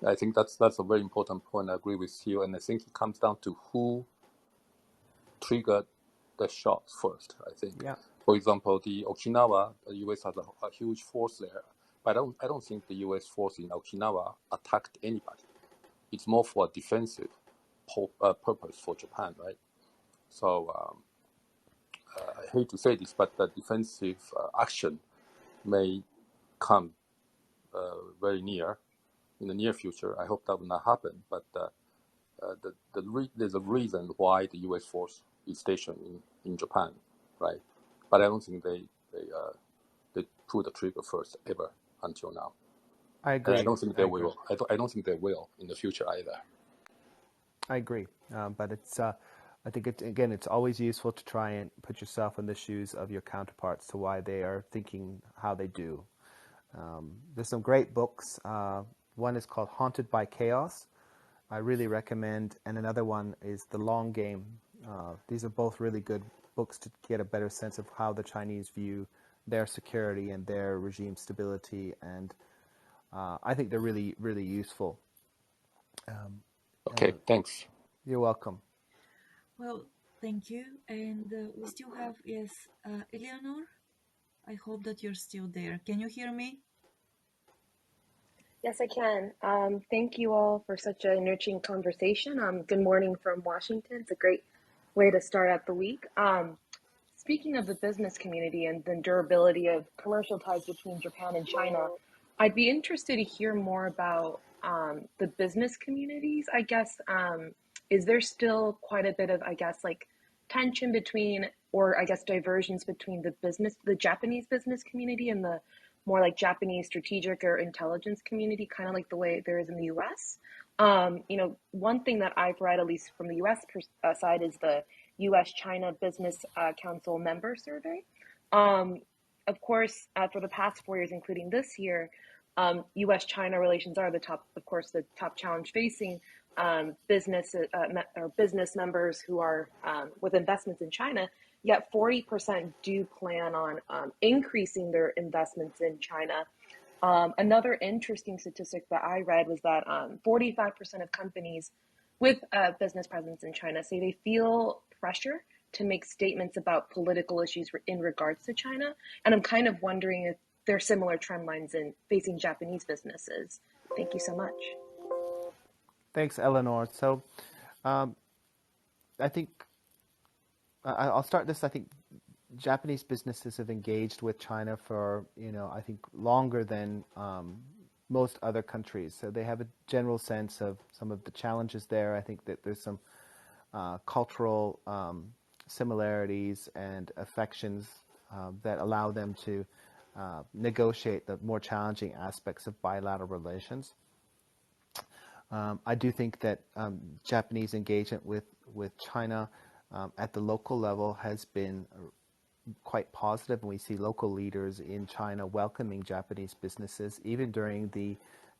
I think that's a very important point. I agree with you, and I think it comes down to who triggered the shots first. I think, for example, the Okinawa, the U.S. has a huge force there, but I don't think the U.S. force in Okinawa attacked anybody. It's more for a defensive purpose for Japan, right? So I hate to say this, but the defensive action may come very near in the near future. I hope that will not happen, but there's a reason why the U.S. force is stationed in Japan, right? But I don't think they pull the trigger first ever until now. I agree. And I don't think they will. I don't think they will in the future either. I agree, but it's. I think it's always useful to try and put yourself in the shoes of your counterparts to why they are thinking how they do. There's some great books. One is called Haunted by Chaos. I really recommend, and another one is The Long Game. These are both really good books to get a better sense of how the Chinese view their security and their regime stability, and I think they're really, really useful. Okay, thanks. You're welcome. Well, thank you. And we still have, Eleanor. I hope that you're still there. Can you hear me? Yes, I can. Thank you all for such an enriching conversation. Good morning from Washington. It's a great way to start out the week. Speaking of the business community and the durability of commercial ties between Japan and China, I'd be interested to hear more about the business communities. I guess, is there still quite a bit of, tension between, or I guess diversions between the Japanese business community and the more like Japanese strategic or intelligence community, kind of like the way there is in the US? One thing that I've read, at least from the US side, is the US-China Business Council member survey. Of course, for the past 4 years, including this year, US-China relations are the top challenge facing business members who are with investments in China. Yet 40% do plan on increasing their investments in China. Another interesting statistic that I read was that 45% of companies with a business presence in China say they feel pressure to make statements about political issues in regards to China. And I'm kind of wondering if there are similar trend lines in facing Japanese businesses. Thank you so much. Thanks, Eleanor. So I think I'll start this. I think Japanese businesses have engaged with China for, I think longer than most other countries. So they have a general sense of some of the challenges there. I think that there's some cultural similarities and affections that allow them to negotiate the more challenging aspects of bilateral relations. I do think that Japanese engagement with China at the local level has been quite positive, and we see local leaders in China welcoming Japanese businesses, even during the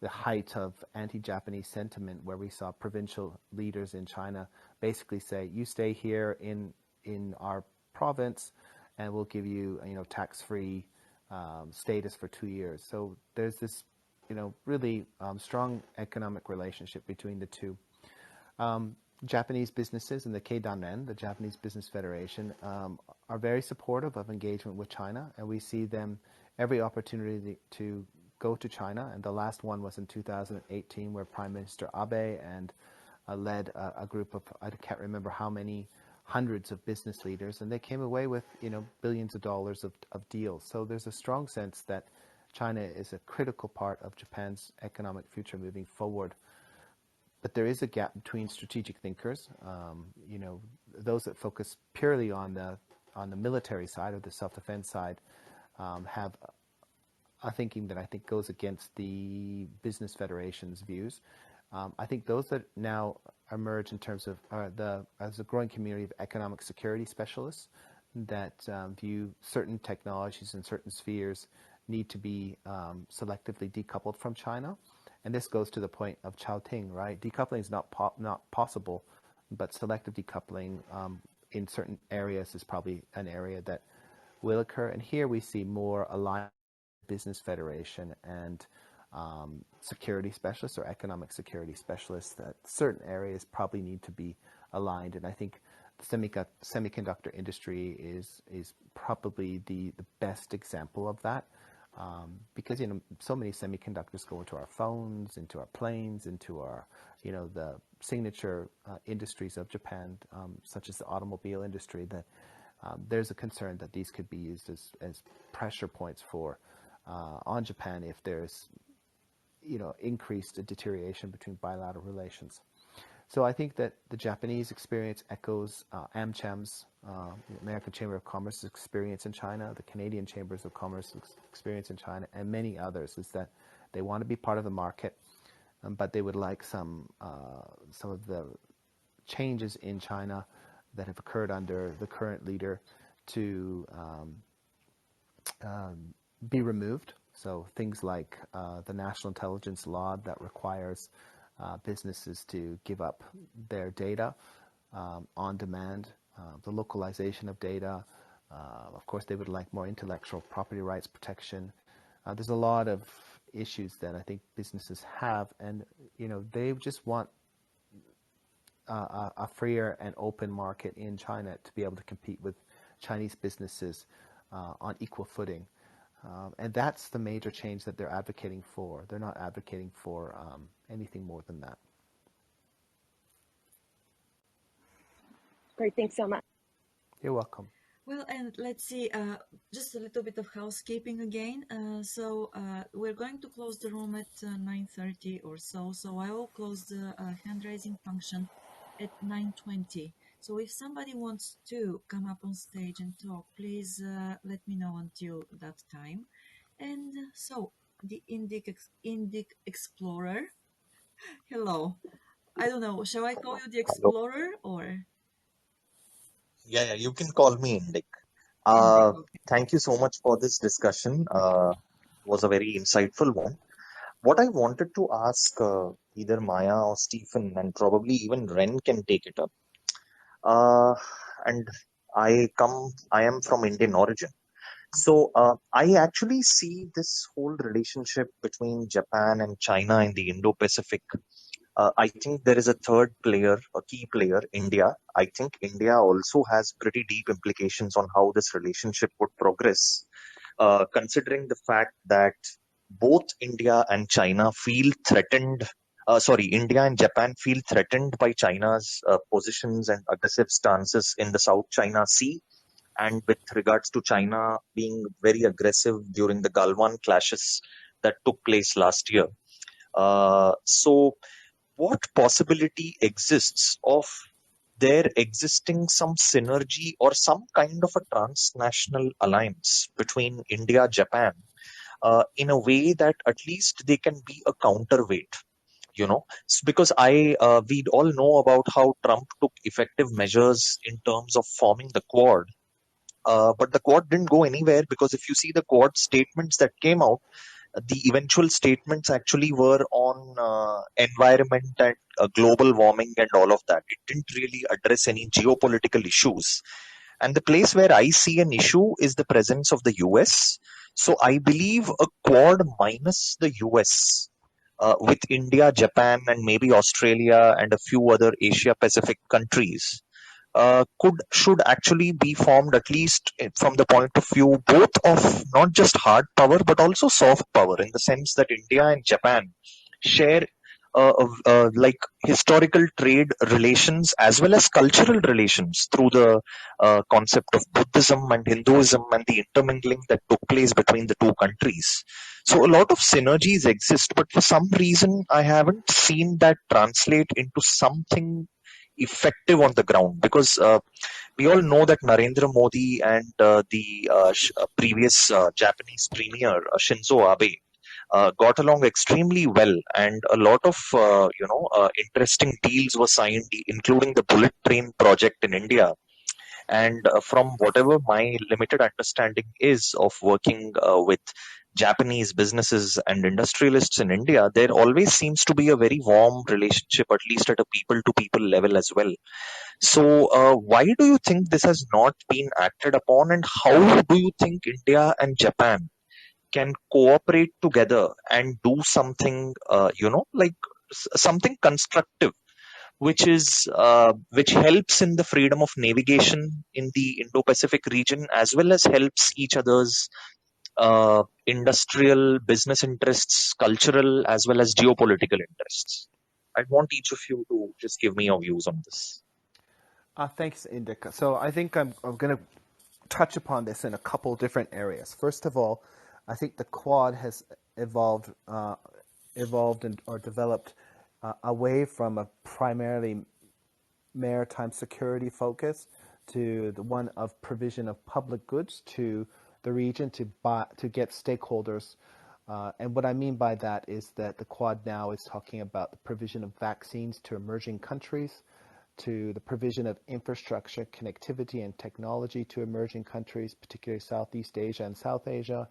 height of anti-Japanese sentiment, where we saw provincial leaders in China basically say, you stay here in our province and we'll give you tax-free status for 2 years. So there's this really strong economic relationship between the two. Japanese businesses and the Keidanren, the Japanese Business Federation, are very supportive of engagement with China, and we see them every opportunity to go to China. And the last one was in 2018, where Prime Minister Abe and led a group of, I can't remember how many, hundreds of business leaders, and they came away with billions of dollars of deals. So there's a strong sense that China is a critical part of Japan's economic future moving forward. but there is a gap between strategic thinkers, those that focus purely on the military side or the self-defense side, have a thinking that I think goes against the business federation's views. I think those that now emerge in terms of as a growing community of economic security specialists that view certain technologies in certain spheres need to be selectively decoupled from China. And this goes to the point of Chao-Ting, right? Decoupling is not possible, but selective decoupling in certain areas is probably an area that will occur. And here we see more aligned business federation and security specialists or economic security specialists, that certain areas probably need to be aligned. And I think the semiconductor industry is probably the best example of that. Because so many semiconductors go into our phones, into our planes, into our the signature industries of Japan, such as the automobile industry. That there's a concern that these could be used as pressure points for on Japan if there's increased deterioration between bilateral relations. So I think that the Japanese experience echoes AmCham's, American Chamber of Commerce's experience in China, the Canadian Chambers of Commerce experience in China, and many others, is that they want to be part of the market, but they would like some of the changes in China that have occurred under the current leader to be removed. So things like the national intelligence law that requires businesses to give up their data on demand, the localization of data. Of course, they would like more intellectual property rights protection. There's a lot of issues that I think businesses have, and they just want a freer and open market in China to be able to compete with Chinese businesses on equal footing. And that's the major change that they're advocating for. They're not advocating for anything more than that. Great, thanks so much. You're welcome. Well, and let's see, just a little bit of housekeeping again. So we're going to close the room at 9:30 or so. So I will close the hand raising function at 9:20. So if somebody wants to come up on stage and talk, please let me know until that time. And so the Indic Explorer. Hello. I don't know. Shall I call you the Hello. Explorer or? Yeah, you can call me Indic. Indic, okay. Thank you so much for this discussion. Was a very insightful one. What I wanted to ask either Maya or Stephen, and probably even Ren can take it up. And I am from Indian origin. So I actually see this whole relationship between Japan and China in the Indo-Pacific. I think there is a third player, a key player, India. I think India also has pretty deep implications on how this relationship would progress, considering the fact that both India and China feel threatened. India and Japan feel threatened by China's positions and aggressive stances in the South China Sea, and with regards to China being very aggressive during the Galwan clashes that took place last year. So what possibility exists of there existing some synergy or some kind of a transnational alliance between India, Japan, in a way that at least they can be a counterweight? Because we all know about how Trump took effective measures in terms of forming the Quad. But the Quad didn't go anywhere, because if you see the Quad statements that came out, the eventual statements actually were on environment and global warming and all of that. It didn't really address any geopolitical issues. And the place where I see an issue is the presence of the US. So I believe a Quad minus the US, with India, Japan, and maybe Australia and a few other Asia Pacific countries, should actually be formed, at least from the point of view both of not just hard power but also soft power, in the sense that India and Japan share like historical trade relations as well as cultural relations through the concept of Buddhism and Hinduism and the intermingling that took place between the two countries. So a lot of synergies exist, but for some reason I haven't seen that translate into something effective on the ground, because we all know that Narendra Modi and the previous Japanese premier Shinzo Abe got along extremely well, and a lot of interesting deals were signed, including the bullet train project in India. And from whatever my limited understanding is of working with Japanese businesses and industrialists in India, there always seems to be a very warm relationship, at least at a people to people level as well. So, why do you think this has not been acted upon, and how do you think India and Japan can cooperate together and do something, like something constructive, which helps in the freedom of navigation in the Indo-Pacific region, as well as helps each other's industrial business interests, cultural as well as geopolitical interests? I'd want each of you to just give me your views on this. Thanks, Indika. So I think I'm going to touch upon this in a couple different areas. First of all, I think the Quad has evolved or developed away from a primarily maritime security focus to the one of provision of public goods to the region to get stakeholders. And what I mean by that is that the Quad now is talking about the provision of vaccines to emerging countries, to the provision of infrastructure, connectivity, and technology to emerging countries, particularly Southeast Asia and South Asia.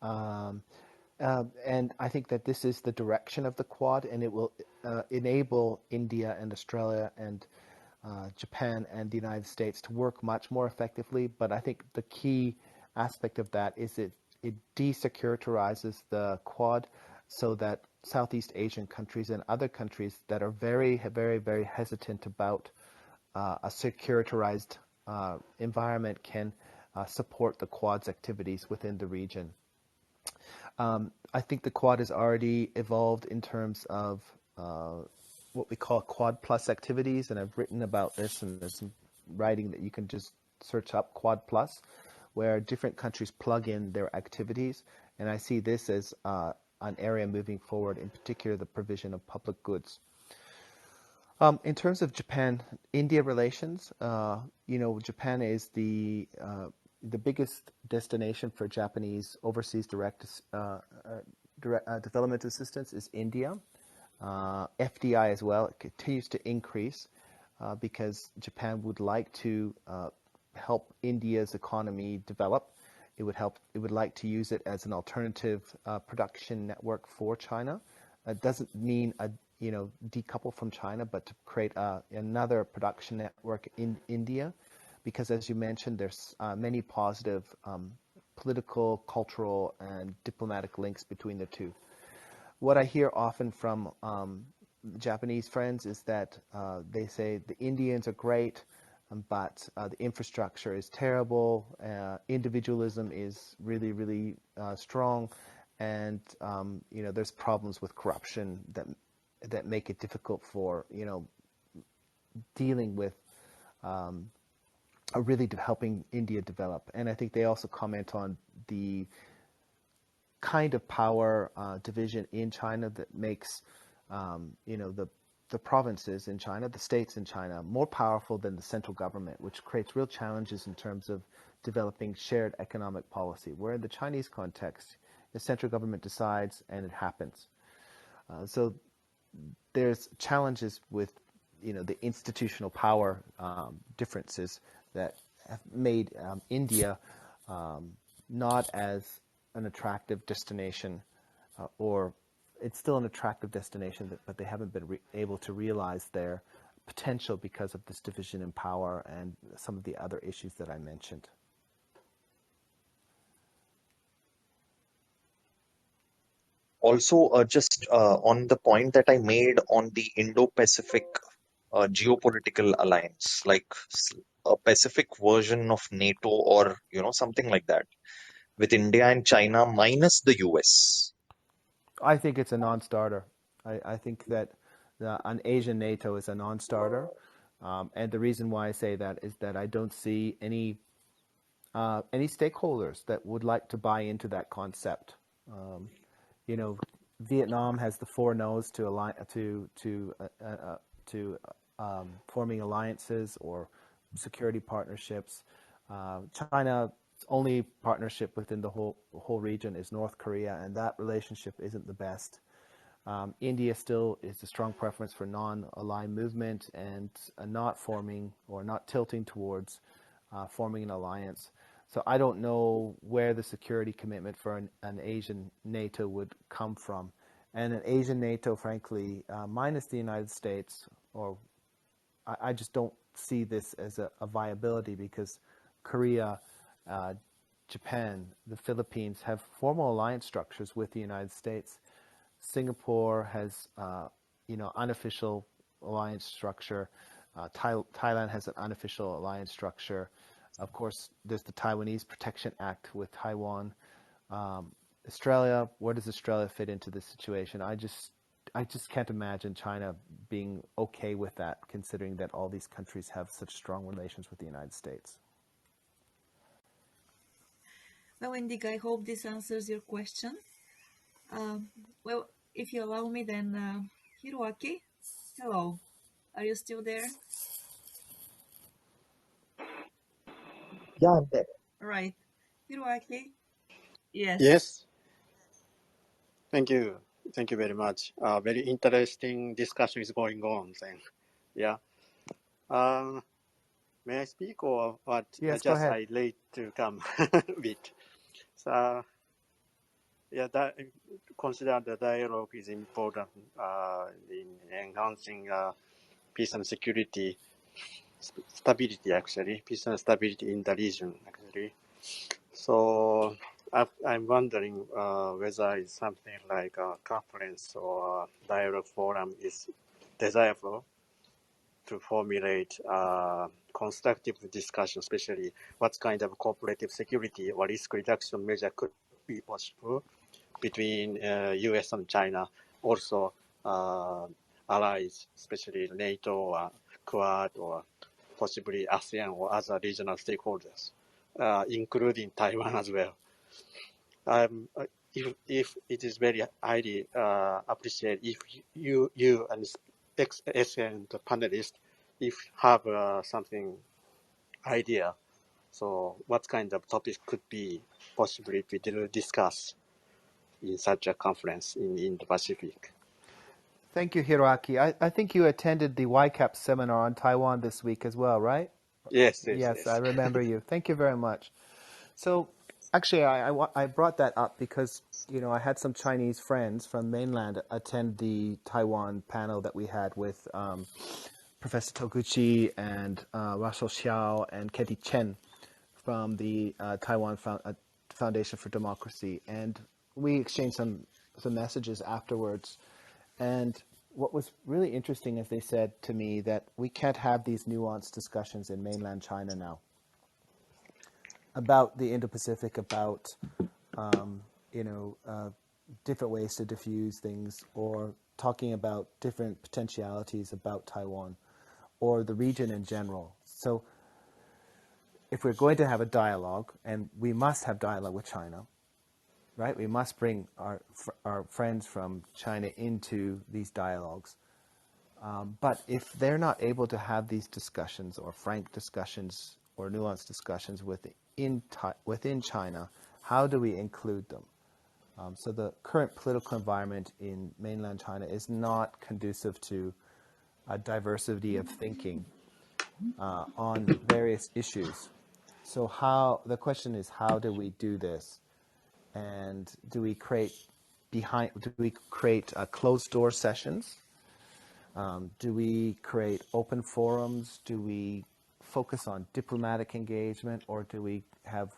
And I think that this is the direction of the Quad, and it will enable India and Australia and Japan and the United States to work much more effectively. But I think the key aspect of that is it desecuritarizes the Quad so that Southeast Asian countries and other countries that are very, very, very hesitant about a securitarized environment can support the Quad's activities within the region. I think the Quad has already evolved in terms of what we call Quad Plus activities, and I've written about this, and there's some writing that you can just search up Quad Plus, where different countries plug in their activities, and I see this as an area moving forward, in particular the provision of public goods. In terms of Japan-India relations, Japan is the biggest destination for Japanese overseas direct development assistance is India. FDI as well, it continues to increase because Japan would like to help India's economy develop. It would like to use it as an alternative production network for China. It doesn't mean decouple from China, but to create another production network in India, because as you mentioned, there's many positive political, cultural, and diplomatic links between the two. What I hear often from Japanese friends is that they say the Indians are great, but the infrastructure is terrible, individualism is really, really strong, and there's problems with corruption that make it difficult for dealing with really helping India develop. And I think they also comment on the kind of power division in China that makes the provinces in China, the states in China, more powerful than the central government, which creates real challenges in terms of developing shared economic policy. Where in the Chinese context, the central government decides and it happens. So there's challenges with the institutional power differences that have made India not as an attractive destination, or it's still an attractive destination, but they haven't been able to realize their potential because of this division in power and some of the other issues that I mentioned. Also, just on the point that I made on the Indo-Pacific geopolitical alliance, like a Pacific version of NATO, or something like that, with India and China minus the US. I think it's a non-starter. I think that an Asian NATO is a non-starter. And the reason why I say that is that I don't see any stakeholders that would like to buy into that concept. You know, Vietnam has the four no's to forming alliances or security partnerships. China's only partnership within the whole region is North Korea, and that relationship isn't the best. India still is a strong preference for non-aligned movement and not forming or not tilting towards forming an alliance. So I don't know where the security commitment for an Asian NATO would come from. And an Asian NATO, frankly, minus the United States, or I just don't see this as a viability, because Korea, Japan, the Philippines have formal alliance structures with the United States. Singapore has, unofficial alliance structure. Thailand has an unofficial alliance structure. Of course, there's the Taiwanese Protection Act with Taiwan. Australia, where does Australia fit into this situation? I just can't imagine China being okay with that, considering that all these countries have such strong relations with the United States. Well, Indik, I hope this answers your question. Well, if you allow me, then Hiroaki, hello. Are you still there? Yeah, I'm there. Right. Hiroaki? Yes. Yes, thank you. Thank you very much. Very interesting discussion is going on then. Yeah. May I speak or what? Yes, go Just ahead. I late to come a bit. So, yeah, consider the dialogue is important in enhancing peace and security, stability actually, peace and stability in the region actually. So I'm wondering whether it's something like a conference or a dialogue forum is desirable to formulate constructive discussion, especially what kind of cooperative security or risk reduction measure could be possible between US and China, also allies, especially NATO or Quad or possibly ASEAN or other regional stakeholders, including Taiwan as well. If it is very highly appreciated if you and excellent panelists, if have something idea, so what kind of topic could be possibly we will discuss in such a conference in Indo-Pacific. Thank you, Hiroaki. I think you attended the YCAP seminar on Taiwan this week as well, right? Yes. Yes, I remember you. Thank you very much. So actually, I brought that up because, I had some Chinese friends from mainland attend the Taiwan panel that we had with Professor Toguchi and Russell Xiao and Katie Chen from the Taiwan Foundation for Democracy. And we exchanged some messages afterwards. And what was really interesting is they said to me that we can't have these nuanced discussions in mainland China now about the Indo-Pacific, about different ways to diffuse things, or talking about different potentialities about Taiwan or the region in general. So if we're going to have a dialogue, and we must have dialogue with China, right? We must bring our friends from China into these dialogues. But if they're not able to have these discussions or frank discussions or nuanced discussions within China, how do we include them? So the current political environment in mainland China is not conducive to a diversity of thinking on various issues. So the question is, how do we do this? And do we create closed door sessions? Do we create open forums? Do we focus on diplomatic engagement, or do we have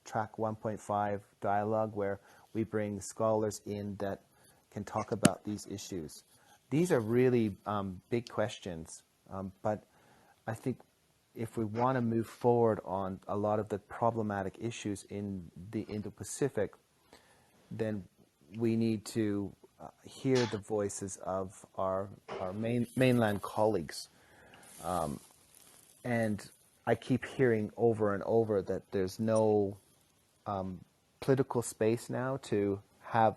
track 1.5 dialogue where we bring scholars in that can talk about these issues? These are really big questions, but I think if we want to move forward on a lot of the problematic issues in the Indo-Pacific, then we need to hear the voices of our mainland colleagues. And I keep hearing over and over that there's no political space now to have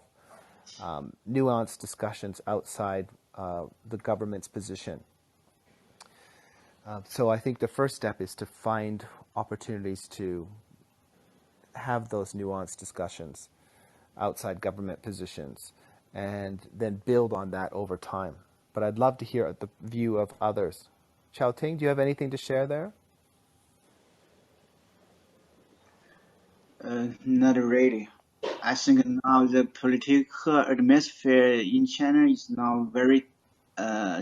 nuanced discussions outside the government's position. So I think the first step is to find opportunities to have those nuanced discussions outside government positions and then build on that over time. But I'd love to hear the view of others. Chao Ting, do you have anything to share there? Not really. I think now the political atmosphere in China is now very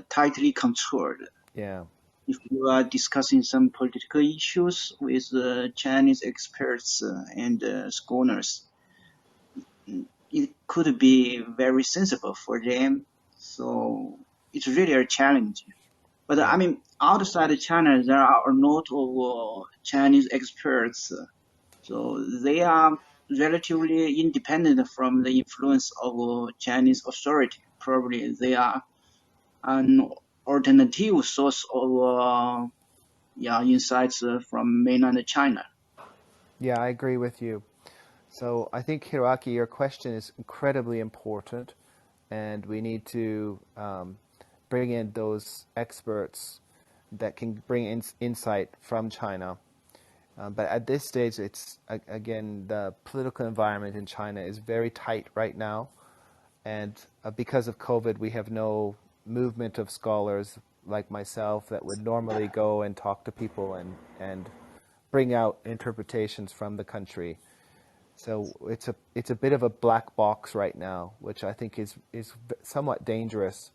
tightly controlled. Yeah. If you are discussing some political issues with Chinese experts and scholars, it could be very sensible for them. So it's really a challenge. But Yeah. I mean, outside China, there are a lot of Chinese experts. So they are relatively independent from the influence of Chinese authority. Probably they are an alternative source of insights from mainland China. Yeah, I agree with you. So I think, Hiroaki, your question is incredibly important, and we need to bring in those experts that can bring insight from China. But at this stage, it's, again, the political environment in China is very tight right now. And because of COVID, we have no movement of scholars like myself that would normally go and talk to people and bring out interpretations from the country. So it's a bit of a black box right now, which I think is somewhat dangerous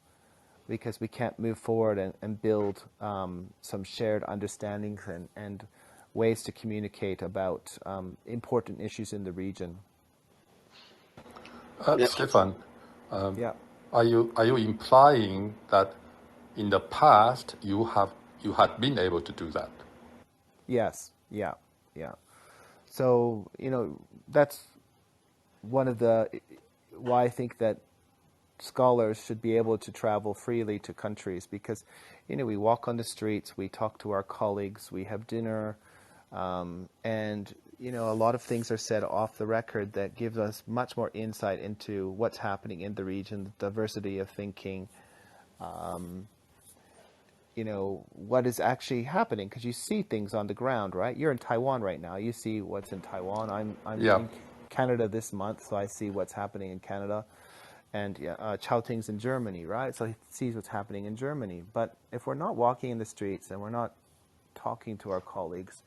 because we can't move forward and build some shared understandings and ways to communicate about important issues in the region. Yeah. Stefan, Yeah. are you implying that in the past you had been able to do that? Yes. Yeah. Yeah. So, that's one of the why I think that scholars should be able to travel freely to countries because, we walk on the streets, we talk to our colleagues, we have dinner, and, a lot of things are said off the record that gives us much more insight into what's happening in the region, the diversity of thinking, what is actually happening because you see things on the ground, right? You're in Taiwan right now. You see what's in Taiwan. I'm Yeah. in Canada this month, so I see what's happening in Canada. And Chao Ting's in Germany, right? So he sees what's happening in Germany. But if we're not walking in the streets and we're not talking to our colleagues,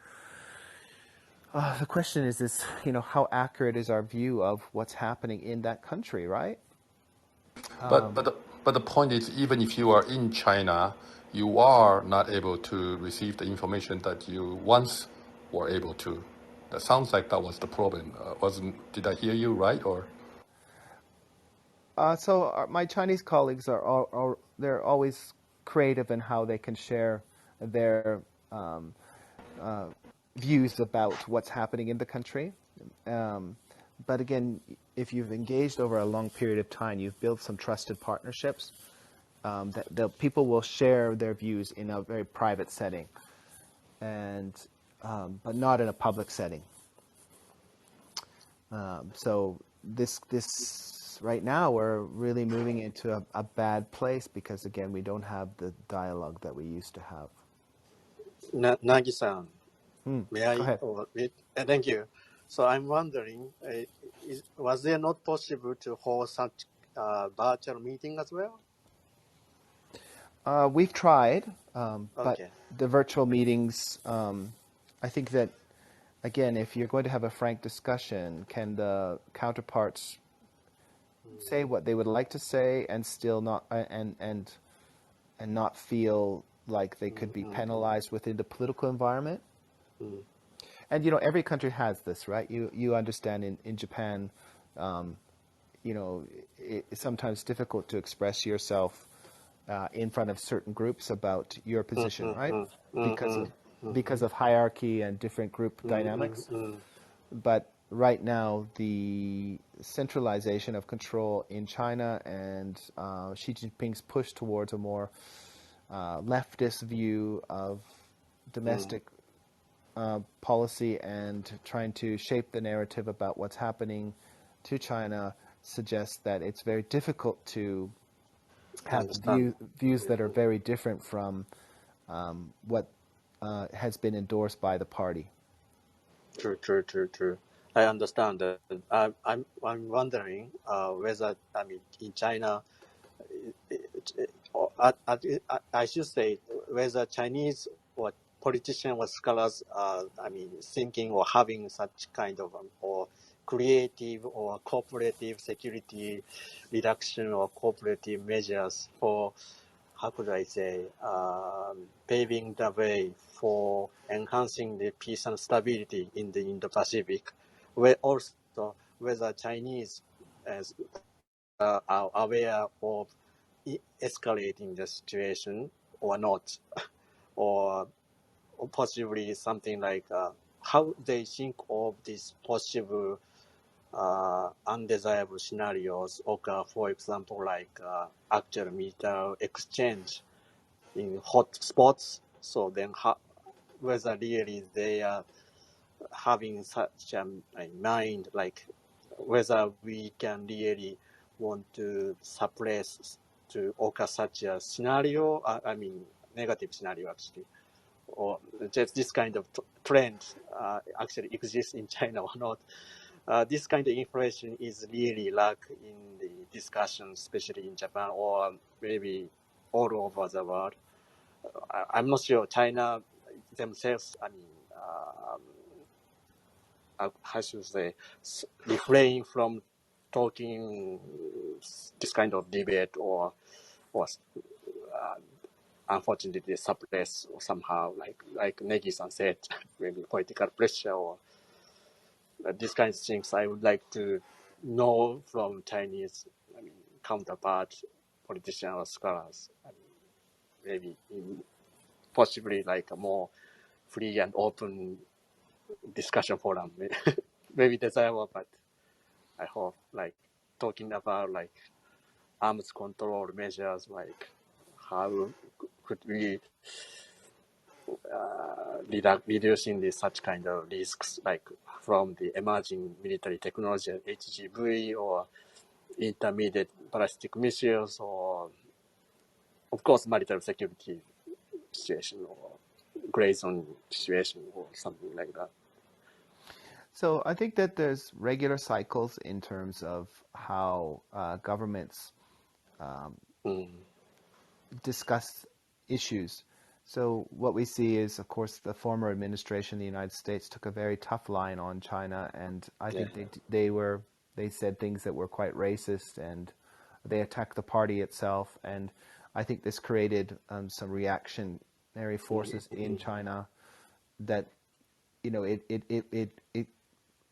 the question is, how accurate is our view of what's happening in that country, right? But the point is, even if you are in China, you are not able to receive the information that you once were able to. That sounds like that was the problem. Did I hear you right? Or So my Chinese colleagues they're always creative in how they can share their views about what's happening in the country. But again, if you've engaged over a long period of time, you've built some trusted partnerships. That the people will share their views in a very private setting, and but not in a public setting. So this right now we're really moving into a bad place because again we don't have the dialogue that we used to have. Nagi-san, may Go I? ahead. Thank you. So I'm wondering, was there not possible to hold such virtual meeting as well? We've tried, but Okay. the virtual meetings, I think that, again, if you're going to have a frank discussion, can the counterparts say what they would like to say and still not and not feel like they could be penalized within the political environment? And every country has this, right? You understand in Japan, it's sometimes difficult to express yourself in front of certain groups about your position, right? Because of hierarchy and different group dynamics. But right now the centralization of control in China and Xi Jinping's push towards a more leftist view of domestic policy and trying to shape the narrative about what's happening to China suggests that it's very difficult to have Understand. views that are very different from what has been endorsed by the party. True. I understand that. I'm wondering whether, I mean, in China, I should say whether Chinese or politicians or scholars are, I mean, thinking or having such kind of or creative or cooperative security reduction or cooperative measures for, how could I say, paving the way for enhancing the peace and stability in the Indo-Pacific, where also whether Chinese as are aware of escalating the situation or not, or possibly something like how they think of these possible undesirable scenarios occur, for example, like actual military exchange in hot spots. So then whether really they are having such a mind, like whether we can really want to suppress to occur such a scenario, I mean, negative scenario actually, or just this kind of trend actually exists in China or not. This kind of information is really lack in the discussion, especially in Japan or maybe all over the world. I'm not sure China themselves, I mean, how should I say, refrain from talking this kind of debate or unfortunately suppress or somehow like Negi-san said, maybe political pressure or these kinds of things. I would like to know from Chinese, I mean, counterpart, politicians or scholars. I mean, maybe possibly like a more free and open discussion forum. Maybe desirable, but I hope like talking about like arms control measures, like how could we reducing the such kind of risks, like from the emerging military technology, HGV or intermediate ballistic missiles, or of course military security situation or gray zone situation or something like that. So I think that there's regular cycles in terms of how governments discuss issues. So what we see is, of course, the former administration in the United States took a very tough line on China, and I think they said things that were quite racist, and they attacked the party itself, and I think this created some reactionary forces in China that it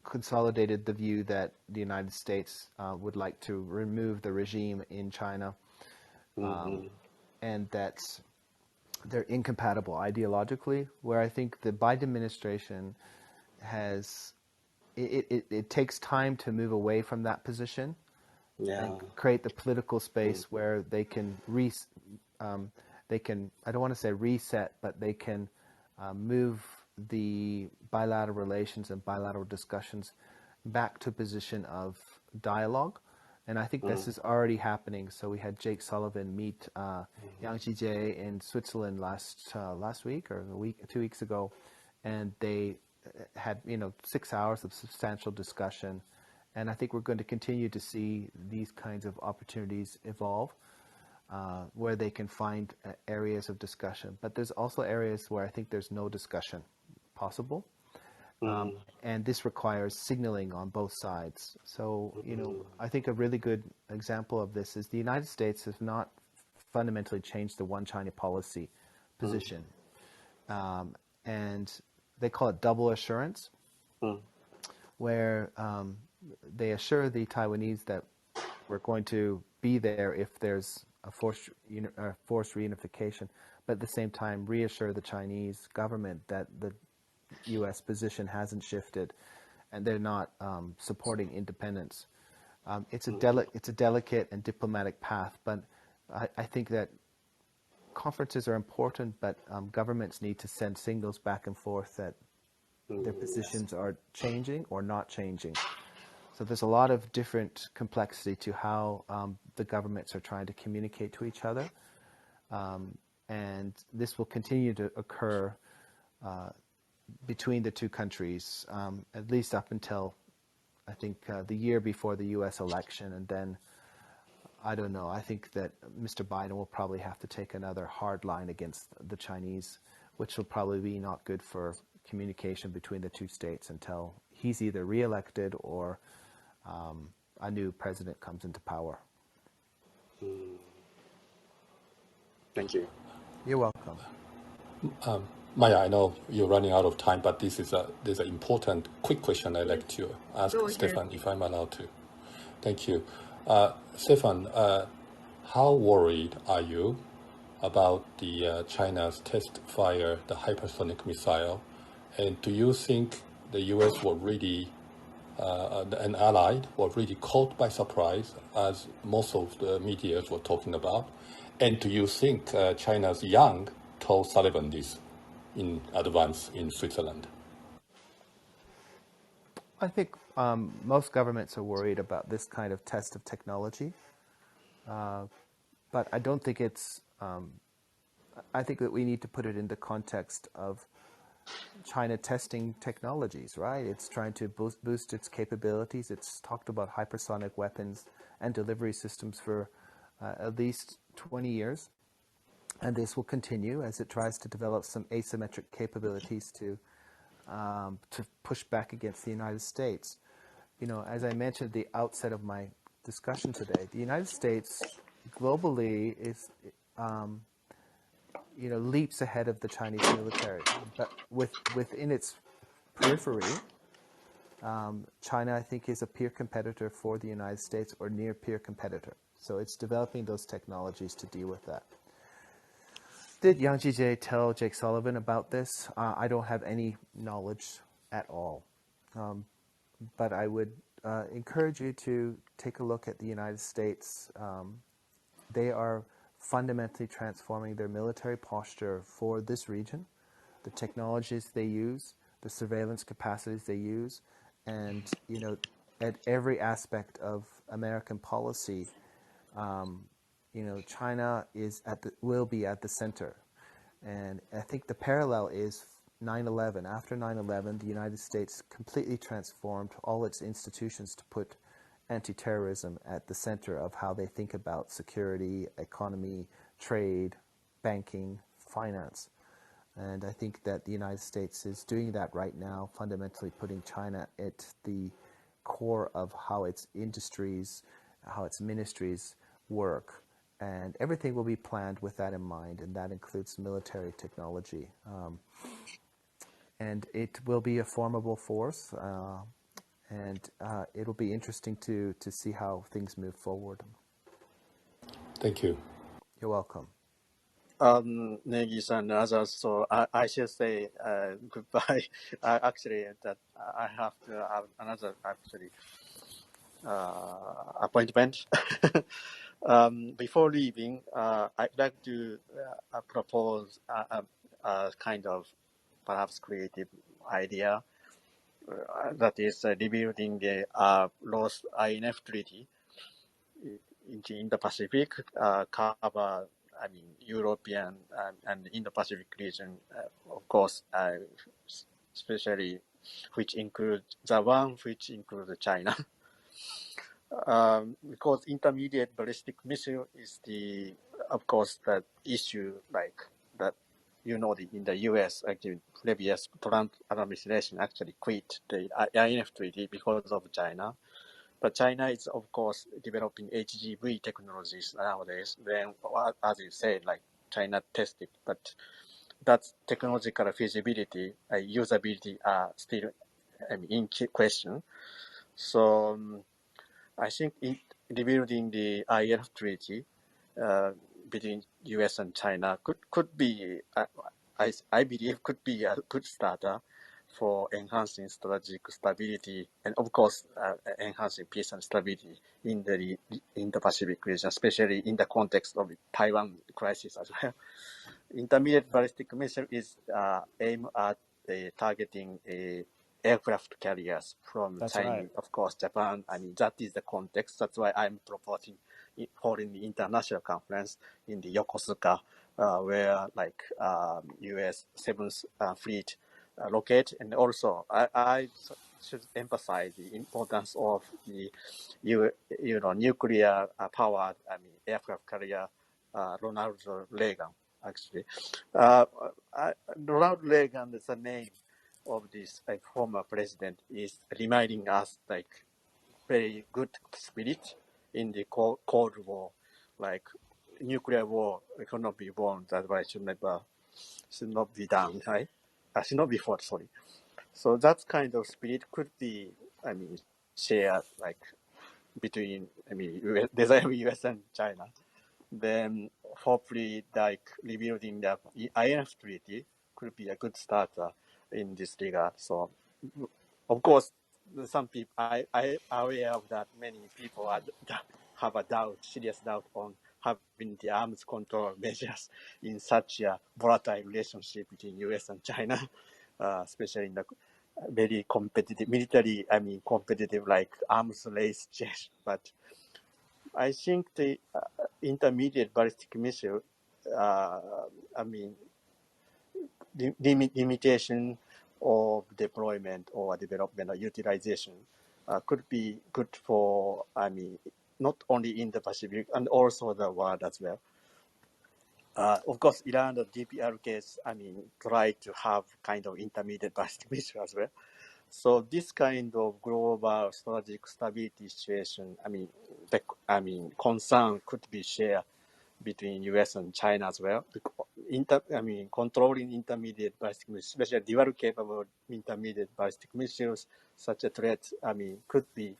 consolidated the view that the United States would like to remove the regime in China, and that they're incompatible ideologically, where I think the Biden administration has it takes time to move away from that position and create the political space where they can I don't want to say reset, but they can move the bilateral relations and bilateral discussions back to a position of dialogue. And I think this is already happening. So we had Jake Sullivan meet Yang Jie in Switzerland last week or 2 weeks ago, and they had 6 hours of substantial discussion. And I think we're going to continue to see these kinds of opportunities evolve, where they can find areas of discussion. But there's also areas where I think there's no discussion possible. And this requires signaling on both sides. So, I think a really good example of this is the United States has not fundamentally changed the one China policy position. And they call it double assurance, where they assure the Taiwanese that we're going to be there if there's a forced reunification, but at the same time reassure the Chinese government that the U.S. position hasn't shifted and they're not supporting independence. It's a delicate and diplomatic path, but I think that conferences are important, but governments need to send signals back and forth that their positions are changing or not changing. So there's a lot of different complexity to how the governments are trying to communicate to each other. And this will continue to occur between the two countries, at least up until, I think, the year before the U.S. election. And then, I don't know, I think that Mr. Biden will probably have to take another hard line against the Chinese, which will probably be not good for communication between the two states until he's either reelected or a new president comes into power. Thank you. You're welcome. Maya, I know you're running out of time, but there's an important quick question I'd like to ask Stefan, if I'm allowed to. Thank you. Stefan, how worried are you about the China's test fire the hypersonic missile? And do you think the U.S. were really, an allied, were really caught by surprise, as most of the media were talking about? And do you think China's Yang told Sullivan this in advance in Switzerland? I think most governments are worried about this kind of test of technology, but I don't think it's. I think that we need to put it in the context of China testing technologies, right? It's trying to boost its capabilities. It's talked about hypersonic weapons and delivery systems for at least 20 years, and this will continue as it tries to develop some asymmetric capabilities to push back against the United States. You know, as I mentioned at the outset of my discussion today, the United States globally is, leaps ahead of the Chinese military. But within its periphery, China, I think, is a peer competitor for the United States or near peer competitor. So it's developing those technologies to deal with that. Did Yang Jie tell Jake Sullivan about this? I don't have any knowledge at all. But I would encourage you to take a look at the United States. They are fundamentally transforming their military posture for this region, the technologies they use, the surveillance capacities they use, and, at every aspect of American policy, China will be at the center. And I think the parallel is 9/11. After 9/11, the United States completely transformed all its institutions to put anti-terrorism at the center of how they think about security, economy, trade, banking, finance. And I think that the United States is doing that right now, fundamentally putting China at the core of how its industries, how its ministries work. And everything will be planned with that in mind, and that includes military technology. And it will be a formidable force, and it'll be interesting to see how things move forward. Thank you. You're welcome. Negi and others, so I should say goodbye. Actually, that I have to have another appointment. Before leaving, I'd like to propose a kind of perhaps creative idea that is rebuilding the lost INF treaty in the Indo-Pacific, cover, European and Indo-Pacific region, of course, especially which includes China. Because intermediate ballistic missile is of course, the issue like that, in the U.S. actually previous Trump administration actually quit the INF treaty because of China. But China is, of course, developing HGV technologies nowadays. Then, as you said, like China tested, but that's technological feasibility, usability are still in question. So I think rebuilding the INF treaty between U.S. and China could be, I believe, could be a good starter. for enhancing strategic stability and, of course, enhancing peace and stability in the Indo-Pacific region, especially in the context of the Taiwan crisis as well. Intermediate ballistic missile is aimed at targeting aircraft carriers from That's China, right. of course, Japan. I mean, that is the context. That's why I'm proposing holding the international conference in the Yokosuka, where like U.S. 7th Fleet locate, and also I should emphasize the importance of the nuclear powered aircraft carrier Ronald Reagan. Actually, Ronald Reagan is the name of this former president is reminding us like very good spirit in the Cold War, like nuclear war cannot be won. That's why should not be done, right? Should not be fought. Sorry. So that kind of spirit could be, shared like between, US and China. Then hopefully, like rebuilding the INF treaty could be a good starter in this regard. So, of course, some people I am aware of that. Many people have a serious doubt on having the arms control measures in such a volatile relationship between US and China, especially in the very competitive military. Competitive like arms race chase, but I think the intermediate ballistic missile, limitation of deployment or development or utilization could be good for, not only in the Pacific and also the world as well. Of course, Iran, the DPR case, try to have kind of intermediate ballistic missile as well. So this kind of global strategic stability situation, concern could be shared between US and China as well. Controlling intermediate ballistic missiles, especially dual capable intermediate ballistic missiles, such a threat, could be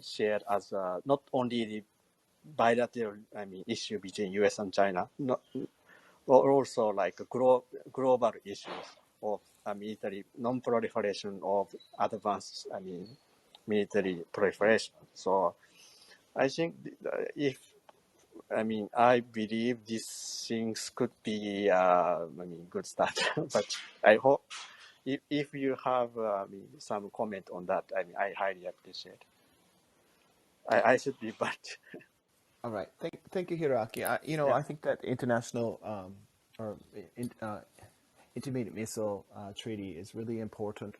shared as not only the bilateral, issue between US and China, or also like global issues of military non-proliferation of advanced, military proliferation. So I think if I believe these things could be, good start. But I hope if you have some comment on that, I highly appreciate. I should be, but All right. Thank you, Hiroaki. yeah, I think that international or intermediate missile treaty is really important.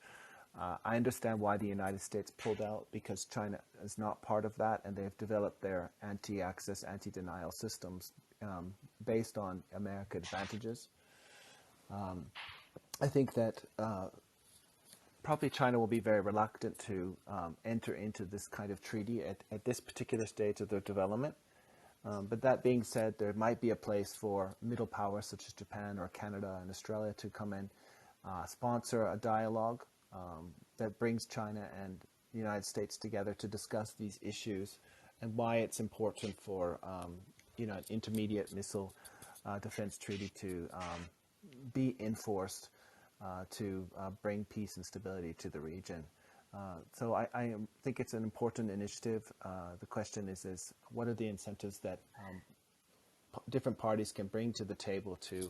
I understand why the United States pulled out, because China is not part of that, and they've developed their anti-access, anti-denial systems based on American advantages. I think that probably China will be very reluctant to enter into this kind of treaty at this particular stage of their development. But that being said, there might be a place for middle powers such as Japan or Canada and Australia to come and sponsor a dialogue that brings China and the United States together to discuss these issues and why it's important for an intermediate missile defense treaty to be enforced to bring peace and stability to the region. So I think it's an important initiative. The question is what are the incentives that different parties can bring to the table to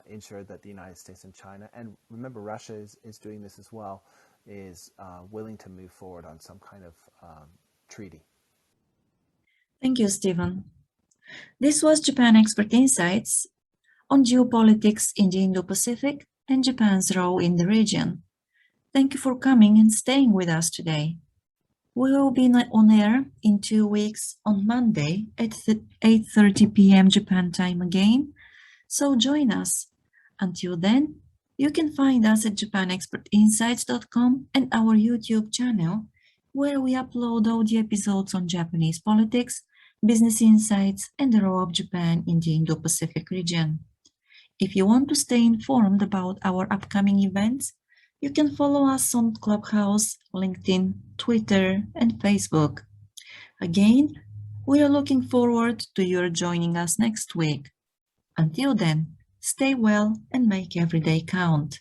ensure that the United States and China, and remember Russia is doing this as well, is willing to move forward on some kind of treaty. Thank you, Stephen. This was Japan Expert Insights on geopolitics in the Indo-Pacific and Japan's role in the region. Thank you for coming and staying with us today. We will be on air in 2 weeks on Monday at 8:30 p.m. Japan time again, so join us. Until then, you can find us at japanexpertinsights.com and our YouTube channel, where we upload all the episodes on Japanese politics, business insights, and the role of Japan in the Indo-Pacific region. If you want to stay informed about our upcoming events, you can follow us on Clubhouse, LinkedIn, Twitter, and Facebook. Again, we are looking forward to your joining us next week. Until then, stay well and make every day count.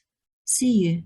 See you.